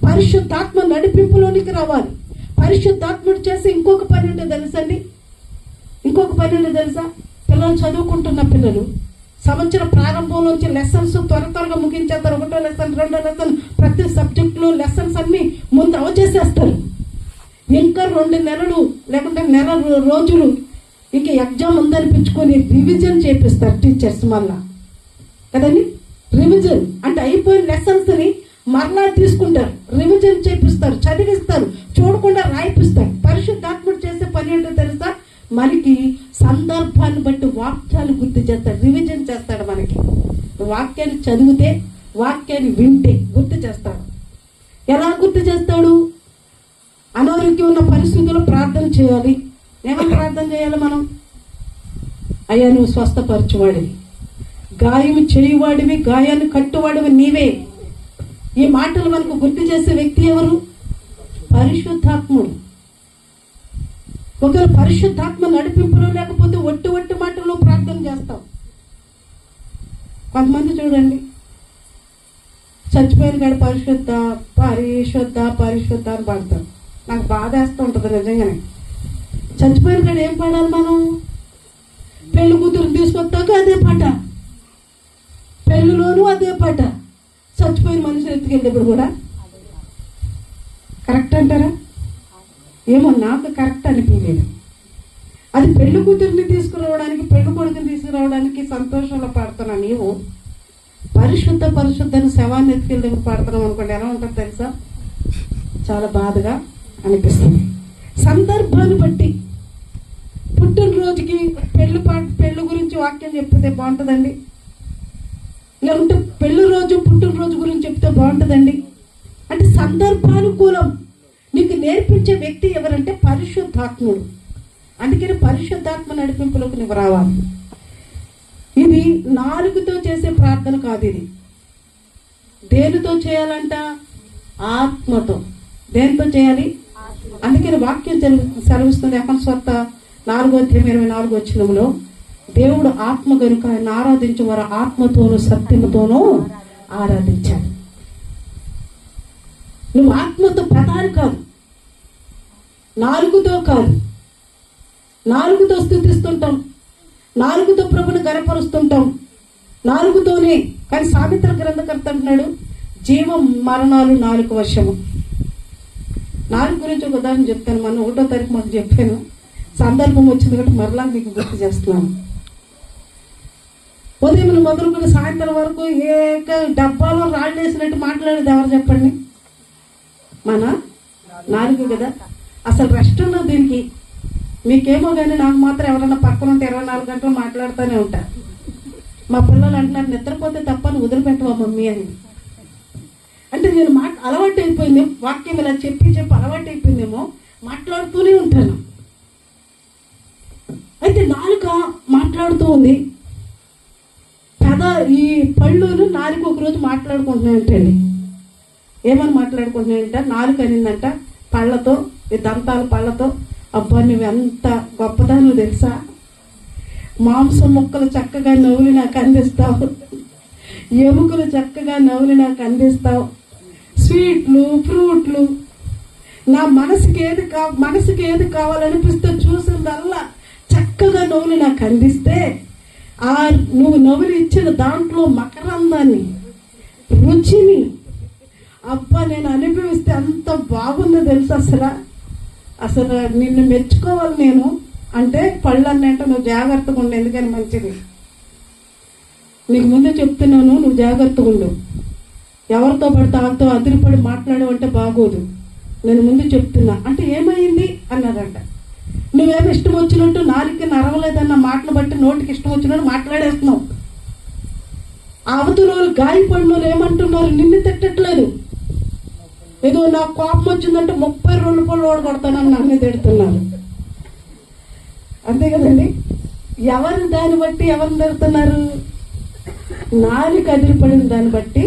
పరిశుద్ధాత్మ నడిపింపులోనికి రావాలి. పరిశుద్ధాత్ముడు చేసి ఇంకొక పని అంటే తెలుసండి, పిల్లలు చదువుకుంటున్న పిల్లలు సంవత్సరం ప్రారంభంలోంచి లెసన్స్ త్వరగా ముగించేస్తారు. 1వ లెసన్ 2వ లెసన్ ప్రతి సబ్జెక్టులో లెసన్స్ అన్ని ముందు అవచేసేస్తారు. ఇంకా 2 నెలలు లేకుంటే నెల రోజులు ఇంక ఎగ్జామ్ ఉందనిపించుకొని రివిజన్ చేపిస్తారు టీచర్స్. మళ్ళా కదండి, రివిజన్ అంటే అయిపోయిన లెసన్స్ ని మరలా తీసుకుంటారు, రివిజన్ చేపిస్తారు, చదివిస్తారు, చూడకుండా రాయిపిస్తారు. పరిశుద్ధాత్ముడు చేసే పని ఏంటో తెలుసా? మనకి సందర్భాన్ని బట్టి వాక్యాలు గుర్తు చేస్తాడు, రివిజన్ చేస్తాడు. మనకి వాక్యాన్ని చదివితే, వాక్యాన్ని వింటే గుర్తు చేస్తాడు. ఎలా గుర్తు చేస్తాడు? అనారోగ్యం ఉన్న పరిస్థితుల్లో ప్రార్థన చేయాలి. ఏమని ప్రార్థన చేయాలి మనం? అయ్యా నువ్వు స్వస్థపరచువాడివి, గాయము చేయువాడివి, గాయాన్ని కట్టువాడివి నీవే. ఈ మాటలు మనకు గుర్తు చేసే వ్యక్తి ఎవరు? పరిశుద్ధాత్ముడు. ఒకవేళ పరిశుద్ధాత్మ నడిపింపులో లేకపోతే ఒట్టి మాటల్లో ప్రార్థన చేస్తాం. కొంతమంది చూడండి, చచ్చిపోయిన కాడ పరిశుద్ధ పరిశుద్ధ పరిశుద్ధ అని పాడతారు. నాకు బాధ వేస్తూ ఉంటుంది నిజంగానే. చచ్చిపోయిన కాడ ఏం పాడాలి మనం? పెళ్లి కూతురుని తీసుకొస్తాక అదే పాట, పెళ్లిలోనూ అదే పాట, చచ్చిపోయిన మనిషిని ఎత్తుకెళ్ళేప్పుడు కూడా. కరెక్ట్ అంటారా? ఏమో నాకు కరెక్ట్ అనిపించలేదు. అది పెళ్లి కూతురిని తీసుకురావడానికి, పెళ్లి కొడుకుని తీసుకురావడానికి సంతోషంలో పాడుతున్నా. నీవు పరిశుద్ధని శవాన్ని ఎత్తుకెళ్ళేప్పుడు పాడుతున్నాం అనుకోండి, ఎలా ఉంటుంది తెలుసా? చాలా బాధగా అనిపిస్తుంది. సందర్భాన్ని బట్టి పుట్టినరోజుకి పెళ్లి గురించి వాక్యం చెప్తే బాగుంటుందండి, లేకుంటే పుట్టినరోజు గురించి చెప్తే బాగుంటుందండి. అంటే సందర్భానుకూలం. నీకు నేర్పించే వ్యక్తి ఎవరంటే పరిశుద్ధాత్ముడు. అందుకని పరిశుద్ధాత్మ నడిపింపులోకి నువ్వు రావాలి. ఇది నాలుగుతో చేసే ప్రార్థన కాదు, ఇది దేనితో చేయాలంట? ఆత్మతో. దేనితో చేయాలి? అందుకని వాక్యం సెలవిస్తుంది. ఎఫెసీయుల 4:24 దేవుడు ఆత్మ గనుక ఆయన ఆరాధించేవారు ఆత్మతోనూ సత్యముతోనూ ఆరాధించాలి. నువ్వు ఆత్మతో పెదాలు కాదు, నాలుగుతో కాదు. నాలుగుతో స్తుతిస్తుంటాం, నాలుగుతో ప్రభుని గనపరుస్తుంటాం, నాలుగుతోనే. కానీ సామెతల గ్రంథకర్త అంటున్నాడు, జీవం మరణాలు నాలుగు వశము. నాలుగు గురించి ఒక ఉదాహరణ చెప్తాను. మనం 1వ తారీఖు మాకు చెప్పాను, సందర్భం వచ్చింది కాబట్టి మరలా మీకు గుర్తు చేస్తున్నాను. ఉదయం మొదలుకొని సాయంత్రం వరకు డబ్బాలో రాళ్ళు వేసినట్టు మాట్లాడేది ఎవరు చెప్పండి? మన నాలుగు కదా. అసలు రెస్ట్ ఉన్నది దీనికి. మీకేమో కానీ నాకు మాత్రం ఎవరైనా పక్కన ఉంటే 24 గంటలు మాట్లాడుతూనే ఉంటారు. మా పిల్లలు అంటున్నారు, నిద్రపోతే తప్ప నువ్వు వదిలిపెట్టవా మమ్మీ అని. అంటే నేను అలవాటు అయిపోయింది, వాక్యం ఇలా చెప్పి అలవాటు అయిపోయిందేమో, మాట్లాడుతూనే ఉంటాను. అయితే నాలుక మాట్లాడుతూ ఉంది. ఈ పళ్ళును నాలుక ఒకరోజు మాట్లాడుకుంటున్నాయంటండి. ఏమని మాట్లాడుకుంటున్నాయంట? నాలుక అనిందంట పళ్ళతో, ఈ దంతాల పళ్ళతో, అబ్బా నువ్వు ఎంత గొప్పదా, నువ్వు తెలుసా, మాంసం ముక్కలు చక్కగా నవ్వులు నాకు అందిస్తావు, ఎముకలు చక్కగా నవ్వులు నాకు అందిస్తావు, స్వీట్లు ఫ్రూట్లు నా మనసుకి ఏది కావాలనిపిస్తే చూసిందల్లా చక్కగా నవ్వులు నాకు అందిస్తే, నువ్వు నవ్వులు ఇచ్చిన దాంట్లో మకరందాన్ని, రుచిని అబ్బా నేను అనుభవిస్తే అంత బాగుందో తెలుసు. అసలు నిన్ను మెచ్చుకోవాలి నేను అంటే పళ్ళన్నీ అంటే నువ్వు జాగ్రత్తగా ఉండు, ఎందుకని మంచిది, నీకు ముందే చెప్తున్నాను, నువ్వు జాగ్రత్తగా ఉండు, ఎవరితో పడితే వాళ్ళతో అదిరిపడి మాట్లాడమంటే బాగోదు, నేను ముందు చెప్తున్నా అంటే. ఏమైంది అన్నారంట. నువ్వేమో ఇష్టం వచ్చినట్టు నాలుగుకి నరవలేదన్న మాటను బట్టి నోటికి ఇష్టం వచ్చినట్టు మాట్లాడేస్తున్నావు. అవతల వాళ్ళు గాయపడిన వాళ్ళు ఏమంటున్నారు, నిన్ను తిట్టట్లేదు, ఏదో నాకు కోపం వచ్చిందంటే 32 పళ్ళు ఓడగొడతానని నన్ను తిడుతున్నారు. అంతే కదండి. ఎవరిని దాన్ని బట్టి ఎవరిని తిడుతున్నారు? నాలుగు అదిరిపడిన దాన్ని బట్టి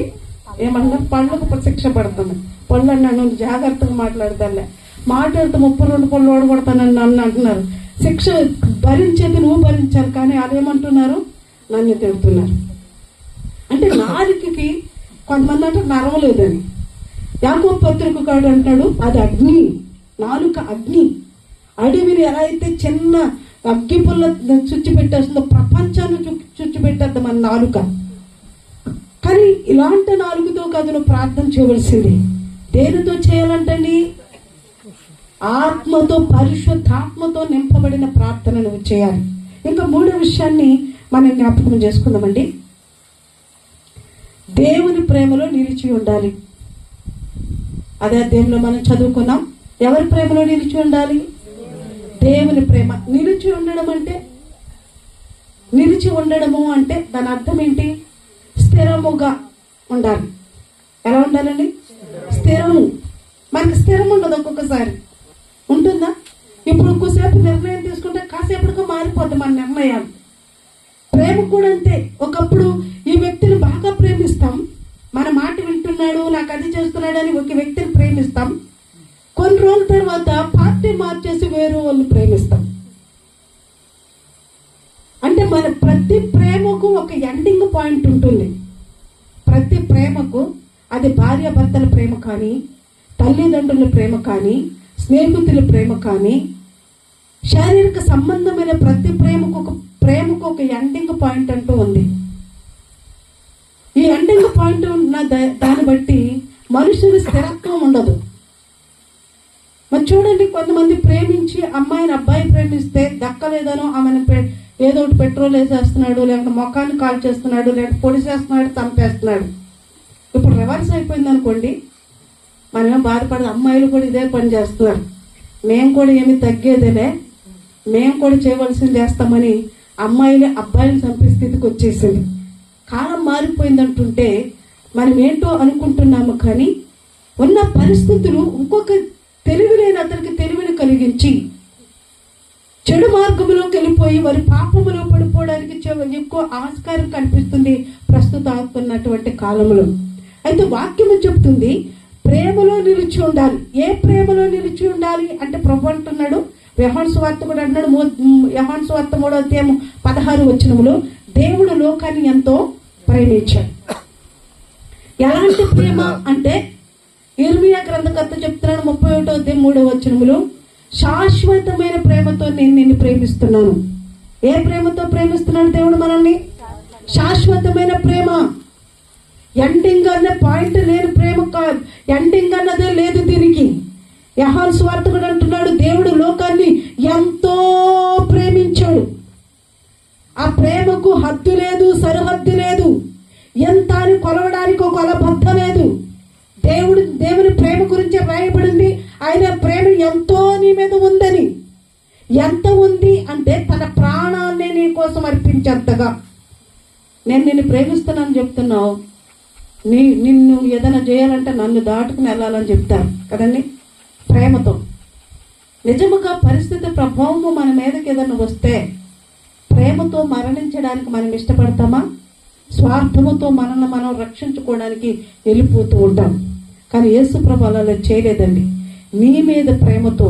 ఏమన్నా పళ్ళకు శిక్ష పడుతుంది. పళ్ళు అన్నాను జాగ్రత్తగా మాట్లాడతానులే, మాట్లాడితే 32 పళ్ళు ఓడగొడతానని నన్ను అంటున్నారు. శిక్ష భరించేది నువ్వు భరించాలి, కానీ అదేమంటున్నారు, నన్ను తిడుతున్నారు. అంటే నాలుగుకి కొంతమంది అంటే నరవలేదని. యాకోబు పత్రిక కాడు అంటాడు, అది అగ్ని, నాలుక అగ్ని. అడవిని ఎలా అయితే చిన్న అగ్గి పుల్ల చుచ్చి పెట్టేస్తుందో ప్రపంచాన్ని చుచ్చి పెట్టేద్దాం మన నాలుక. కానీ ఇలాంటి నాలుగుతో కాదు నువ్వు ప్రార్థన చేయవలసింది. దేనితో చేయాలంటండి? ఆత్మతో, పరిశుద్ధాత్మతో నింపబడిన ప్రార్థన నువ్వు చేయాలి. ఇంకా మూడో విషయాన్ని మనం జ్ఞాపకం చేసుకుందామండి. దేవుని ప్రేమలో నిలిచి ఉండాలి. అదే అధ్యాయంలో మనం చదువుకున్నాం. ఎవరి ప్రేమలో నిలిచి ఉండాలి? దేవుని ప్రేమ. నిలిచి ఉండడం అంటే, నిలిచి ఉండడము అంటే దాని అర్థం ఏంటి? స్థిరముగా ఉండాలి. ఎలా ఉండాలండి? స్థిరము. మనకి స్థిరం ఉండదు, ఒక్కొక్కసారి ఉంటుందా? ఇప్పుడు ఒక్కోసేపు నిర్ణయం తీసుకుంటే కాసేపటిగా మారిపోతుంది మన నిర్ణయాలు. ప్రేమ కూడా అంతే. ఒకప్పుడు ఈ వ్యక్తిని బాగా ప్రేమిస్తాం, మన మాట వింటున్నాడు, నాకు అది చేస్తున్నాడు అని ఒక వ్యక్తిని ప్రేమిస్తాం. కొన్ని రోజుల తర్వాత పార్టీ మార్చేసి వేరే వాళ్ళు ప్రేమిస్తాం. అంటే మన ప్రతి ప్రేమకు ఒక ఎండింగ్ పాయింట్ ఉంటుంది. ప్రతి ప్రేమకు, అది భార్యాభర్తల ప్రేమ కానీ, తల్లిదండ్రుల ప్రేమ కానీ, స్నేహితుల ప్రేమ కానీ, శారీరక సంబంధమైన ప్రతి ప్రేమకు ఒక ఎండింగ్ పాయింట్ అంటూ ఉంది. ఈ ఎండింగ్ పాయింట్ ఉన్న దాన్ని బట్టి మనుషులు స్థిరత్వం ఉండదు. మరి చూడండి, కొంతమంది ప్రేమించి అమ్మాయిని అబ్బాయి ప్రేమిస్తే దక్కలేదనో ఆమెను ఏదో ఒకటి పెట్రోల్ వేసేస్తున్నాడు, లేకపోతే మొఖాన్ని కాల్ చేస్తున్నాడు, లేకపోతే పొడి చేస్తున్నాడు, చంపేస్తున్నాడు. ఇప్పుడు రివర్స్ అయిపోయింది అనుకోండి, మనమేం బాధపడదు. అమ్మాయిలు కూడా ఇదే పని చేస్తున్నారు, మేము కూడా ఏమి తగ్గేదేలే, మేము కూడా చేయవలసింది చేస్తామని అమ్మాయిలు అబ్బాయిని చంపే స్థితికి వచ్చేసింది. కాలం మారిపోయిందంటుంటే మనం ఏంటో అనుకుంటున్నాము, కానీ ఉన్న పరిస్థితులు ఇంకొక తెలివి లేని అతనికి తెలివిని కలిగించి చెడు మార్గంలోకి వెళ్ళిపోయి వారి పాపములో పడిపోవడానికి ఎక్కువ ఆస్కారం కనిపిస్తుంది ప్రస్తుత ఆగుతున్నటువంటి కాలంలో. అయితే వాక్యము చెప్తుంది ప్రేమలో నిలిచి ఉండాలి. ఏ ప్రేమలో నిలిచి ఉండాలి అంటే ప్రభు అంటున్నాడు, యోహాను సువార్త కూడా అంటున్నాడు, యోహాను సువార్త 3వ అధ్యాయం 16వ వచనములో, దేవుడు లోకాన్ని ఎంతో ప్రేమించాడు. ఎలాంటి ప్రేమ అంటే ఇర్మియా గ్రంథకర్త చెప్తున్నాడు 31వ అధ్యాయం 3వ వచనములో, శాశ్వతమైన ప్రేమతో నేను నిన్ను ప్రేమిస్తున్నాను. ఏ ప్రేమతో ప్రేమిస్తున్నాడు దేవుడు మనల్ని? శాశ్వతమైన ప్రేమ. ఎండింగ్ అనే పాయింట్ లేని ప్రేమ కాదు, ఎండింగ్ అన్నదే లేదు దీనికి. యోహాను సువార్త కూడా అంటున్నాడు, దేవుడు లోకాన్ని ఎంతో ప్రేమించాడు. ఆ ప్రేమకు హద్దు లేదు, సరిహద్దు లేదు, ఎంత అని కొలవడానికి ఒక కొలబద్ద లేదు. దేవుని ప్రేమ గురించి రాయబడింది, ఆయన ప్రేమ ఎంతో నీ మీద ఉందని. ఎంత ఉంది అంటే తన ప్రాణాన్ని నీ కోసం అర్పించేంతగా. నేను నిన్ను ప్రేమిస్తున్నాను చెప్తున్నావు, నిన్ను ఏదైనా చేయాలంటే నన్ను దాటుకుని వెళ్ళాలని చెప్తారు కదండి, ప్రేమతో. నిజముగా పరిస్థితి ప్రభావము మన మీదకి ఏదైనా వస్తే ప్రేమతో మరణించడానికి మనం ఇష్టపడతామా? స్వార్థముతో మనల్ని మనం రక్షించుకోవడానికి వెళ్ళిపోతూ ఉంటాం. కానీ యేసు ప్రభు అలా చేయలేదండి. నీ మీద ప్రేమతో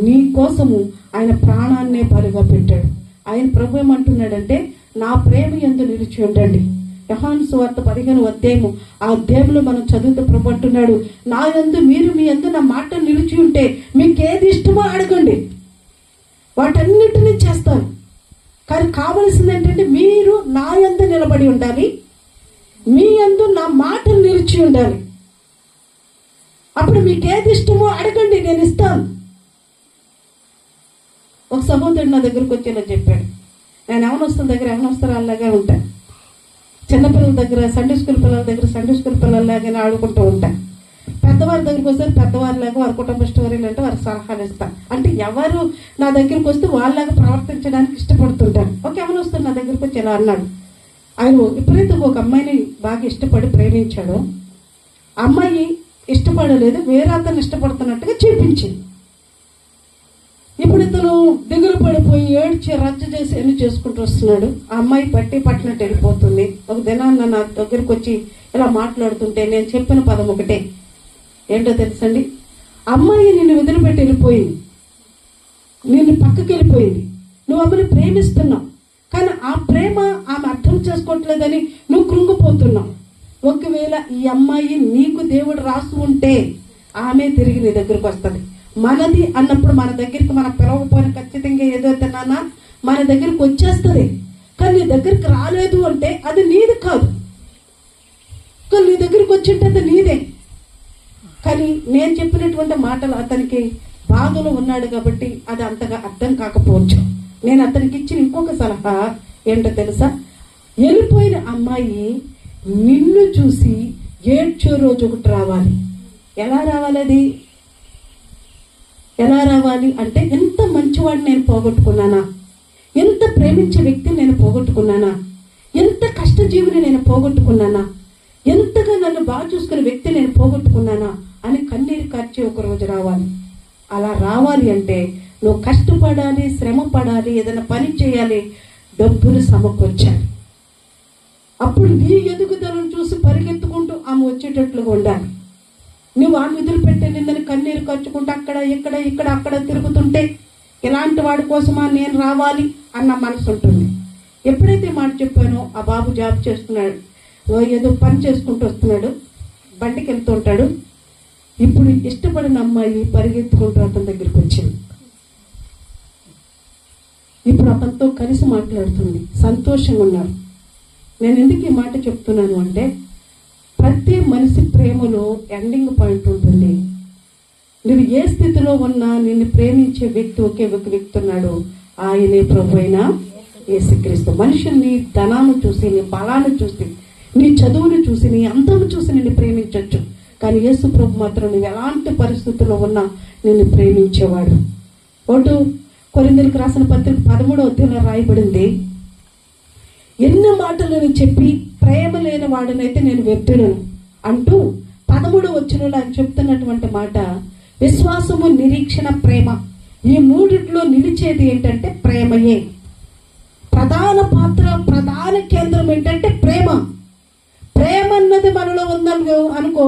నీ కోసము ఆయన ప్రాణాన్నే బలిగా పెట్టాడు. ఆయన ప్రభు ఏమంటున్నాడంటే, నా ప్రేమ యందు నిలిచి ఉండండి. యోహాను సువార్త 15వ అధ్యాయము, ఆ అధ్యాయంలో మనం చదువుతూ ప్రభు అంటున్నాడు, నా యందు మీరు మీ యందు నా మాట నిలిచి ఉంటే మీకు ఏది ఇష్టమో అడగండి, వాటన్నిటినీ చేస్తాను. కానీ కావలసింది ఏంటంటే మీరు నా యందు నిలబడి ఉండాలి, మీ యందు నా మాటలు నిలిచి ఉండాలి. అప్పుడు మీకు ఏది ఇష్టమో అడగండి, నేను ఇస్తాను. ఒక సహోదరుడు నా దగ్గరకు వచ్చి ఇలా చెప్పాడు, నేను ఎవనొస్తున్న దగ్గర ఎవనొస్తారాలాగే ఉంటాను, చిన్నపిల్లల దగ్గర సండే స్కూల్ పిల్లల దగ్గర సండే స్కూల్ పిల్లల్లాగానే ఆడుకుంటూ ఉంటాను. పెద్దవారి దగ్గరికి వస్తే పెద్దవారిలాగా, వారి కుటుంబ స్టోరీలు అంటే వారికి సలహాలు ఇస్తాను. అంటే ఎవరు నా దగ్గరికి వస్తే వాళ్ళలాగా ప్రవర్తించడానికి ఇష్టపడుతుంటారు. ఒక ఎవరు వస్తారు నా దగ్గరికి వచ్చి ఇలా అన్నాడు, ఆయన విపరీతంగా ఒక అమ్మాయిని బాగా ఇష్టపడి ప్రేమించాడు. అమ్మాయి ఇష్టపడలేదు, వేరే అతను ఇష్టపడుతున్నట్టుగా చూపించింది. ఇప్పుడు ఇతను దిగులు పడిపోయి ఏడ్చి రద్దు చేసి ఎన్ని చేసుకుంటూ వస్తున్నాడు. ఆ అమ్మాయి పట్టినట్టు వెళ్ళిపోతుంది. ఒక దినాన్న నా దగ్గరికి వచ్చి ఇలా మాట్లాడుతుంటే నేను చెప్పిన పదం ఒకటే, ఏంటో తెలుసండి, అమ్మాయి నిన్ను వదిలిపెట్టి వెళ్ళిపోయింది, నిన్ను పక్కకి వెళ్ళిపోయింది, నువ్వు అమ్మని ప్రేమిస్తున్నావు, కానీ ఆ ప్రేమ ఆమె అర్థం చేసుకోవట్లేదని నువ్వు కృంగిపోతున్నావు. ఒకవేళ ఈ అమ్మాయి నీకు దేవుడు రాసి ఉంటే ఆమె తిరిగి నీ దగ్గరకు వస్తుంది. మనది అన్నప్పుడు మన దగ్గరికి మనం పిలవకపోయిన ఖచ్చితంగా ఏదైతే నాన్న మన దగ్గరికి వచ్చేస్తుంది. కానీ నీ దగ్గరికి రాలేదు అంటే అది నీది కాదు, కానీ నీ దగ్గరికి వచ్చింటే అది నీదే. కానీ నేను చెప్పినటువంటి మాటలు అతనికి బాధలో ఉన్నాడు కాబట్టి అది అంతగా అర్థం కాకపోవచ్చు. నేను అతనికి ఇచ్చిన ఇంకొక సలహా ఏంటో తెలుసా, వెళ్ళిపోయిన అమ్మాయి నిన్ను చూసి ఏడ్చే రోజు ఒకటి రావాలి. ఎలా రావాలి? అది ఎలా రావాలి అంటే, ఎంత మంచివాడిని నేను పోగొట్టుకున్నానా, ఎంత ప్రేమించే వ్యక్తిని నేను పోగొట్టుకున్నానా, ఎంత కష్టజీవిని నేను పోగొట్టుకున్నానా, ఎంతగా నన్ను బాగా చూసుకునే వ్యక్తి నేను పోగొట్టుకున్నానా అని కన్నీరు కార్చి ఒక రోజు రావాలి. అలా రావాలి అంటే నువ్వు కష్టపడాలి, శ్రమ పడాలి, ఏదైనా పని చేయాలి, డబ్బులు సమకూర్చాలి. అప్పుడు నీ ఎదుగుదలను చూసి పరిగెత్తుకుంటూ ఆమె వచ్చేటట్లుగా ఉండాలి. నువ్వు ఆమె వదిలిపెట్టే నిందని కన్నీరు ఖర్చుకుంటూ అక్కడ ఇక్కడ అక్కడ తిరుగుతుంటే ఇలాంటి వాడి కోసమా నేను రావాలి అన్న మనసు ఉంటుంది. ఎప్పుడైతే మాట చెప్పానో, ఆ బాబు జాబ్ చేస్తున్నాడు, ఏదో పని చేసుకుంటూ వస్తున్నాడు, బండికి వెళ్తూ ఉంటాడు. ఇప్పుడు ఇష్టపడిన అమ్మాయి పరిగెత్తుకుంటూ అతని దగ్గరికి వచ్చింది. ఇప్పుడు అతనితో కలిసి మాట్లాడుతుంది, సంతోషంగా ఉన్నారు. నేను ఎందుకు ఈ మాట చెప్తున్నాను అంటే, ప్రతి మనిషి ప్రేమలో ఎండింగ్ పాయింట్ ఉంటుంది. నువ్వు ఏ స్థితిలో ఉన్నా నిన్ను ప్రేమించే వ్యక్తి ఒకే ఒక వ్యక్తి ఉన్నాడు, ఆయనే ప్రభు అయిన యేసుక్రీస్తు. మనుషుల్ని ధనాన్ని చూసి, నీ బలాన్ని చూసి, నీ చదువును చూసి, నీ అందము చూసి నిన్ను ప్రేమించవచ్చు. కానీ యేసు ప్రభు మాత్రం నువ్వు ఎలాంటి పరిస్థితుల్లో ఉన్నా నిన్ను ప్రేమించేవాడు. ఒకటి కొరింథీయులకు రాసిన పత్రిక 13వ అధ్యాయంలో రాయబడింది, ఎన్ని మాటలను చెప్పి ప్రేమ లేని వాడినైతే నేను వ్యర్థులను అంటూ 13వ వచనంలో ఆయన చెప్తున్నటువంటి మాట, విశ్వాసము, నిరీక్షణ, ప్రేమ, ఈ మూడిట్లో నిలిచేది ఏంటంటే ప్రేమయే. ప్రధాన పాత్ర, ప్రధాన కేంద్రం ఏంటంటే ప్రేమ. ప్రేమ అన్నది మనలో ఉందని అనుకో,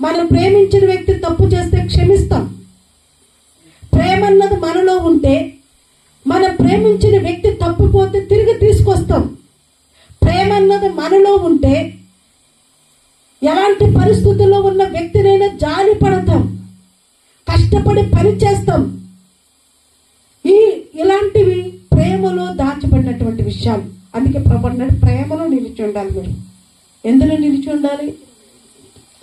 మనం ప్రేమించిన వ్యక్తి తప్పు చేస్తే క్షమిస్తాం. ప్రేమ అన్నది మనలో ఉంటే, మనం ప్రేమించిన వ్యక్తి తప్పిపోతే తిరిగి తీసుకొస్తాం. ప్రేమ అన్నది మనలో ఉంటే ఎలాంటి పరిస్థితుల్లో ఉన్న వ్యక్తినైనా జాలి పడతాం, కష్టపడి పని చేస్తాం. ఇలాంటివి ప్రేమలో దాచబడినటువంటి విషయాలు. అందుకే ప్రభు అన్నాడు, ప్రేమలో నిలిచి ఉండాలి. మీరు ఎందులో నిలిచి ఉండాలి?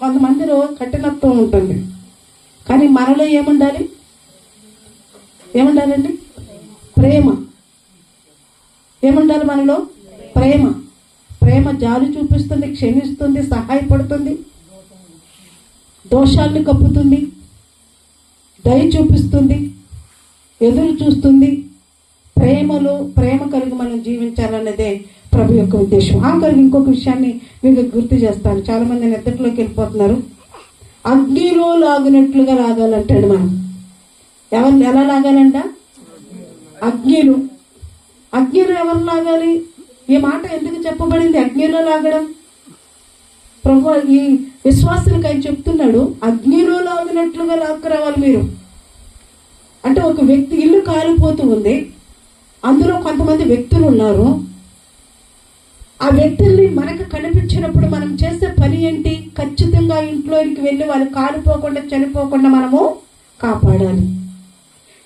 కొంతమందిలో కఠినత్వం ఉంటుంది, కానీ మనలో ఏముండాలి? ఏముండాలండి? ప్రేమ. ఏముండాలి మనలో? ప్రేమ. ప్రేమ జాలి చూపిస్తుంది, క్షమిస్తుంది, సహాయపడుతుంది, దోషాలను కప్పుతుంది, దయ చూపిస్తుంది. ఎదురు చూస్తుంది. ప్రేమ కలిగి మనం జీవించాలన్నదే ప్రభు యొక్క ఉద్దేశం. ఆఖరికి ఇంకొక విషయాన్ని మీకు గుర్తు చేస్తాను. చాలా మంది నిద్రలోకి వెళ్ళిపోతున్నారు. అగ్నిలో లాగినట్లుగా లాగాలంటాడు. మనం ఎవరిని ఎలా లాగాలంట? అగ్నిలో ఎవరు లాగాలి? ఈ మాట ఎందుకు చెప్పబడింది? అగ్నిలో లాగడం. ప్రభు ఈ విశ్వాసులకు ఆయన చెప్తున్నాడు, అగ్నిలో లాగినట్లుగా లాక్కురావాలి మీరు. అంటే ఒక వ్యక్తి ఇల్లు కాలిపోతూ ఉంది, అందులో కొంతమంది వ్యక్తులు ఉన్నారు. ఆ వ్యక్తుల్ని మనకు కనిపించినప్పుడు మనం చేసే పని ఏంటి? ఖచ్చితంగా ఇంట్లోకి వెళ్ళి వాళ్ళు కాలిపోకుండా చనిపోకుండా మనము కాపాడాలి.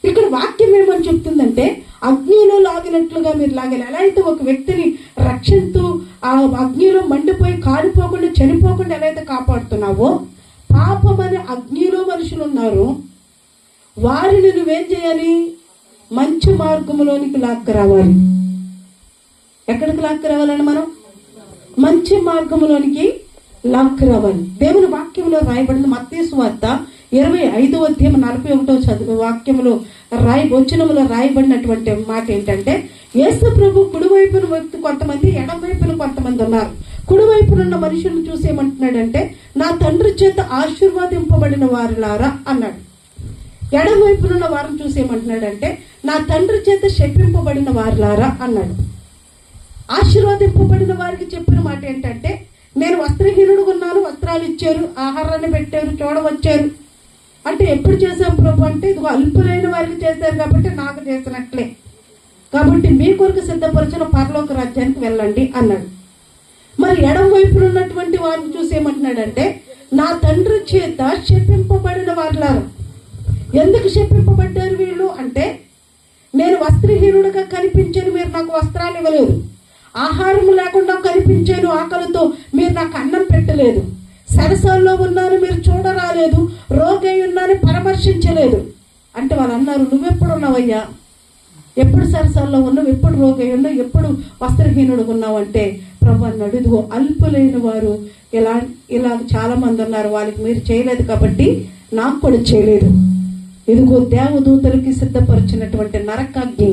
ఇక్కడ వాక్యం ఏమని చెప్తుందంటే, అగ్నిలో లాగినట్లుగా మీరు లాగాలి. ఎలా అయితే ఒక వ్యక్తిని రక్షిస్తూ ఆ అగ్నిలో మండిపోయి కాలిపోకుండా చనిపోకుండా ఎలా అయితే కాపాడుతున్నావో, పాపం అనే అగ్నిలో మనుషులు ఉన్నారు, వారిని నువ్వేం చేయాలి? మంచి మార్గంలోనికి లాక్కరావాలి. ఎక్కడికి లాక్కరావాలండి? మనం మంచి మార్గంలోనికి లాక్కరావాలి. దేవుని వాక్యంలో రాయబడిన మత్తయి సువార్త 25వ అధ్యాయం 41వ వాక్యంలో వచనములో రాయబడినటువంటి మాట ఏంటంటే, యేసు ప్రభు కుడివైపున వ్యక్తి కొంతమంది, ఎడం వైపున కొంతమంది ఉన్నారు. కుడివైపునున్న మనుషులను చూసి ఏమంటున్నాడంటే, నా తండ్రి చేత ఆశీర్వాదింపబడిన వారులారా అన్నాడు. ఎడం వైపునున్న వారిని చూసి ఏమంటున్నాడంటే, నా తండ్రి చేత శపింపబడిన వారులారా అన్నాడు. ఆశీర్వాదింపబడిన వారికి చెప్పిన మాట ఏంటంటే, నేను వస్త్రహీనుడుగా ఉన్నాను, వస్త్రాలు ఇచ్చారు, ఆహారాన్ని పెట్టారు, చూడవచ్చారు. అంటే ఎప్పుడు చేశాం ప్రభు అంటే, ఇదిగో అల్పులైన వారికి చేశారు కాబట్టి నాకు చేసినట్లే, కాబట్టి మీ కొరకు సిద్ధపరిచిన పరలోక రాజ్యానికి వెళ్ళండి అన్నాడు. మరి ఎడం వైపున ఉన్నటువంటి వారిని చూసి ఏమంటున్నాడంటే, నా తండ్రి చేత శపింపబడిన వారులారా. ఎందుకు శపింపబడ్డారు వీళ్ళు అంటే, నేను వస్త్రహీనుడిగా కనిపించాను, మీరు నాకు వస్త్రాలు ఇవ్వలేదు. ఆహారం లేకుండా కనిపించాను, ఆకలితో మీరు నాకు అన్నం పెట్టలేదు. సరసాల్లో ఉన్నాను, మీరు చూడరాలేదు. రోగి ఉన్నాను, పరామర్శించలేదు. అంటే వాళ్ళు అన్నారు, నువ్వెప్పుడు ఉన్నావయ్యా? ఎప్పుడు సరసాల్లో ఉన్నావు? ఎప్పుడు రోగి ఉన్నావు? ఎప్పుడు వస్త్రహీనుడుగా ఉన్నావు? అంటే ప్రభు అన్నాడు, ఇదిగో అల్పులైన వారు ఇలా చాలా మంది ఉన్నారు, వాళ్ళకి మీరు చేయలేదు కాబట్టి నాకు కూడా చేయలేదు. ఇదిగో దేవదూతలకి సిద్ధపరిచినటువంటి నరకాగ్ని,